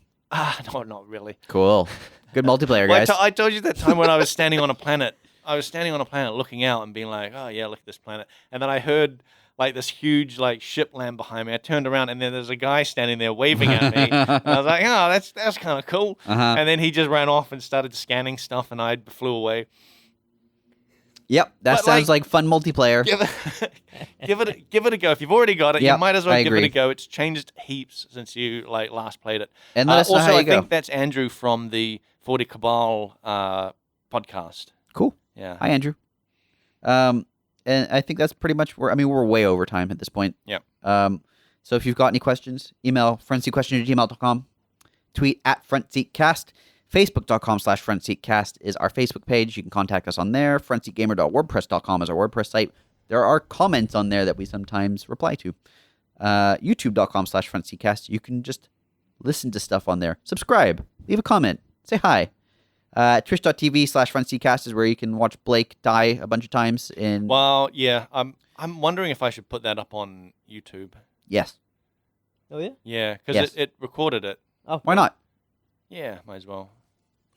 No, not really. Cool. Good multiplayer, guys. I told you that time when I was standing on a planet. I was standing on a planet looking out and being like, oh, yeah, look at this planet. And then I heard like this huge like ship land behind me. I turned around and then there's a guy standing there waving at me. And I was like, oh, that's kind of cool. And then he just ran off and started scanning stuff and I flew away. Yep, that sounds like fun multiplayer. Give it a go. If you've already got it, you might as well give agree. it a go. It's changed heaps since you like last played it. And let us know how you go. I think that's Andrew from the 40 Cabal podcast. Cool. Yeah. Hi, Andrew. And I think that's pretty much we're way over time at this point. Yep. So if you've got any questions, email frontseatquestion@gmail.com, tweet @frontseatcast. Facebook.com/frontseatcast is our Facebook page. You can contact us on there. Frontseatgamer.wordpress.com is our WordPress site. There are comments on there that we sometimes reply to. YouTube.com/frontseatcast. You can just listen to stuff on there. Subscribe. Leave a comment. Say hi. Twitch.tv/frontseatcast is where you can watch Blake die a bunch of times. Well, yeah. I'm wondering if I should put that up on YouTube. Yes. Oh, yeah? Yeah, because it recorded it. Oh, why not? Yeah, might as well.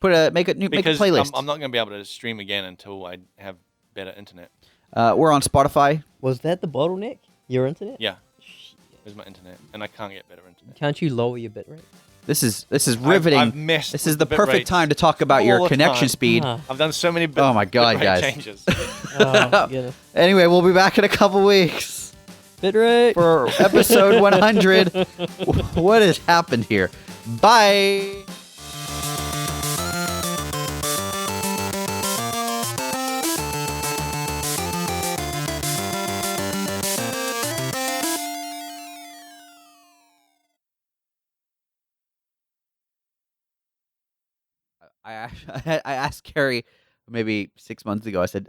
Make a playlist. I'm not going to be able to stream again until I have better internet. We're on Spotify. Was that the bottleneck? Your internet? Yeah. There's my internet, and I can't get better internet. Can't you lower your bitrate? This is riveting. I've messed this is with the bit perfect rates time to talk about your all the connection time. speed. I've done so many Oh my God, bitrate guys. changes. Oh, my goodness. Anyway, we'll be back in a couple weeks Bitrate. for episode 100. What has happened here? Bye. I asked Carrie maybe 6 months ago. I said,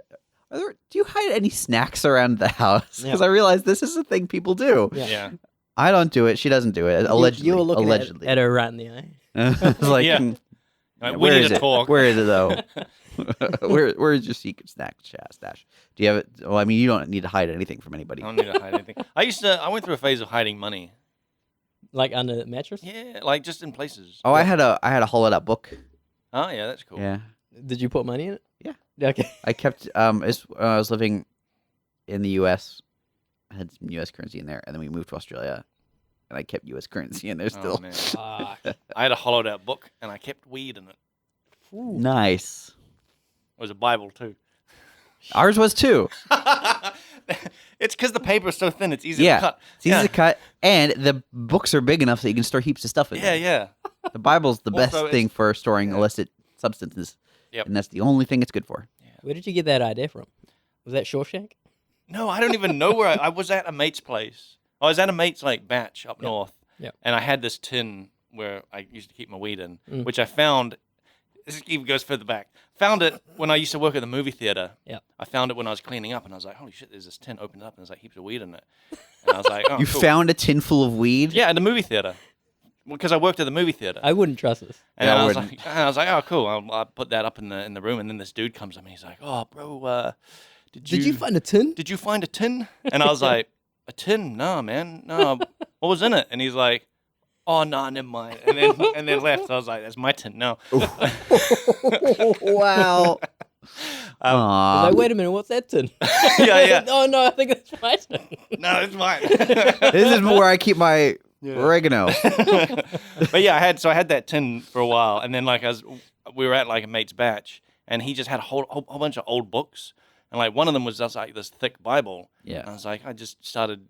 do you hide any snacks around the house? Because I realized this is a thing people do. Yeah. I don't do it. She doesn't do it. Allegedly. You were looking allegedly. at her right in the eye. I was like, Yeah. yeah, We where need is to it? talk. Where is it though? Where is your secret snack stash? Do you have it? Well, I mean, you don't need to hide anything from anybody. I don't need to hide anything. I went through a phase of hiding money. Like under the mattress? Yeah, like just in places. Oh, I had a hollowed out book. Oh yeah, that's cool. Yeah, Did you put money in it? Yeah. Okay. I kept when I was living in the U.S. I had some U.S. currency in there, and then we moved to Australia, and I kept U.S. currency in there still. Oh, man. Fuck. I had a hollowed out book and I kept weed in it. Nice. It was a Bible too. Ours was too. It's because the paper is so thin; it's easy Yeah. to cut. It's easy to cut, and the books are big enough so you can store heaps of stuff in Yeah, there. yeah. The Bible's the best Also, thing it's- for storing yeah. illicit substances. Yep. And that's the only thing it's good for. Where did you get that idea from? Was that Shawshank? No, I don't even know where I was at a mate's place. I was at a mate's like batch up north. Yep. And I had this tin where I used to keep my weed in, Mm. which I found. This even goes further back. Found it when I used to work at the movie theater. Yep. I found it when I was cleaning up, and I was like, "Holy shit!" There's this tin opened up, and there's like heaps of weed in it. And I was like, "Oh, You cool." found a tin full of weed? Yeah, at the movie theater, because I worked at the movie theater. I wouldn't trust this. And Yeah, I I was wouldn't. like, "Oh, cool! I'll put that up in the room." And then this dude comes up and he's like, "Oh, bro, Did you find a tin? did you find a tin?" And I was like, "A tin? No, man, no. What was in it?" And he's like, "Oh, no, never mind." And then left. So I was like, "That's my tin." No. Wow. I was Aw. like, wait a minute, what's that tin? Yeah. Oh no, I think it's my tin. No, it's mine. This is where I keep my oregano. But yeah, I had that tin for a while, and then we were at like a mate's batch, and he just had a whole bunch of old books, and like one of them was just like this thick Bible. Yeah. And I was like, I just started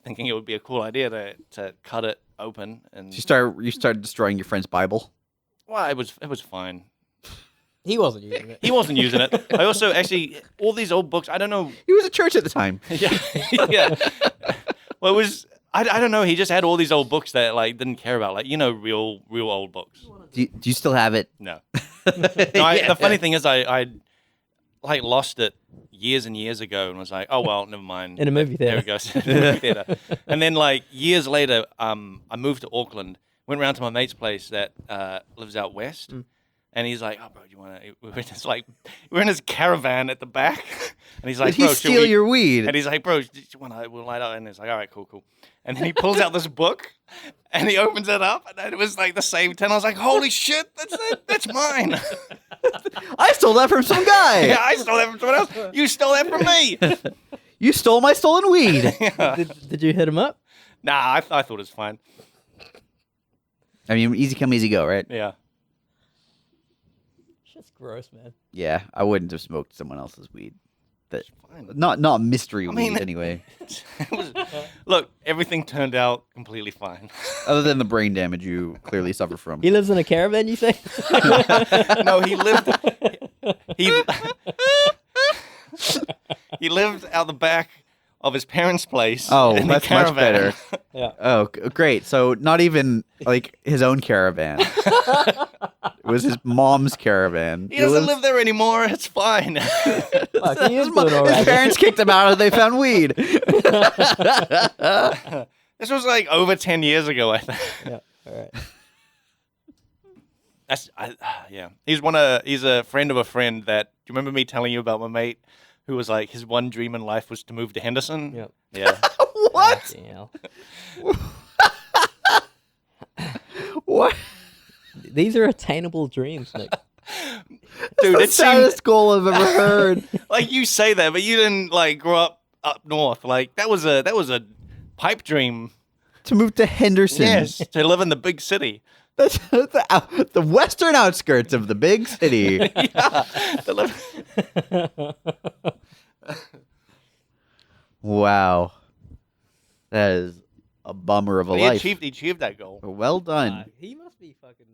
thinking it would be a cool idea to cut it open, and You started destroying your friend's Bible. well, it was fine. He wasn't using it. He wasn't using it. I also actually all these old books. I don't know. He was at church at the time. Yeah, yeah. Well, it was. I don't know. He just had all these old books that like didn't care about, like real old books. Do you still have it? No. The funny thing is, I like lost it years and years ago, and was like, oh well, never mind. In a movie There theater. it goes. Movie theater. And then like years later, I moved to Auckland. Went round to my mate's place that lives out west. And he's like, "Oh, bro, do you want to?" We're in his caravan at the back, and he's like, Did he "Bro, steal your weed? And he's like, "Bro, do you want to? We'll light up." And it's like, "All right, cool." And then he pulls out this book, and he opens it up, and it was like the same tin. I was like, "Holy shit, that's mine!" I stole that from some guy. Yeah, I stole that from someone else. You stole that from me. You stole my stolen weed. Did you hit him up? Nah, I thought it was fine. I mean, easy come, easy go, right? Yeah. Shit's gross, man. Yeah, I wouldn't have smoked someone else's weed. That Fine. not mystery weed mean- anyway. It was, look, everything turned out completely fine. Other than the brain damage you clearly suffer from. He lives in a caravan, you say? No, he lived. He he lived out the back of his parents' place. Oh, in the that's much caravan. better. Yeah. Oh, great. So not even like his own caravan. It was his mom's caravan. He doesn't live there anymore. It's fine. Fuck, he is doing all His right. parents kicked him out and they found weed. This was like over 10 years ago, I think. Yeah. All right. Yeah. He's a friend of a friend that. Do you remember me telling you about my mate who was like his one dream in life was to move to Henderson? Yep. Yeah. What? Fucking hell. What? These are attainable dreams, Nick. Dude, The it seemed saddest goal I've ever heard. like you say that, but you didn't like grow up north. Like that was a pipe dream. To move to Henderson. Yes, to live in the big city. That's the western outskirts of the big city. Yeah. To live. Wow. That is a bummer of a He life. achieved that goal. Well done. He must be fucking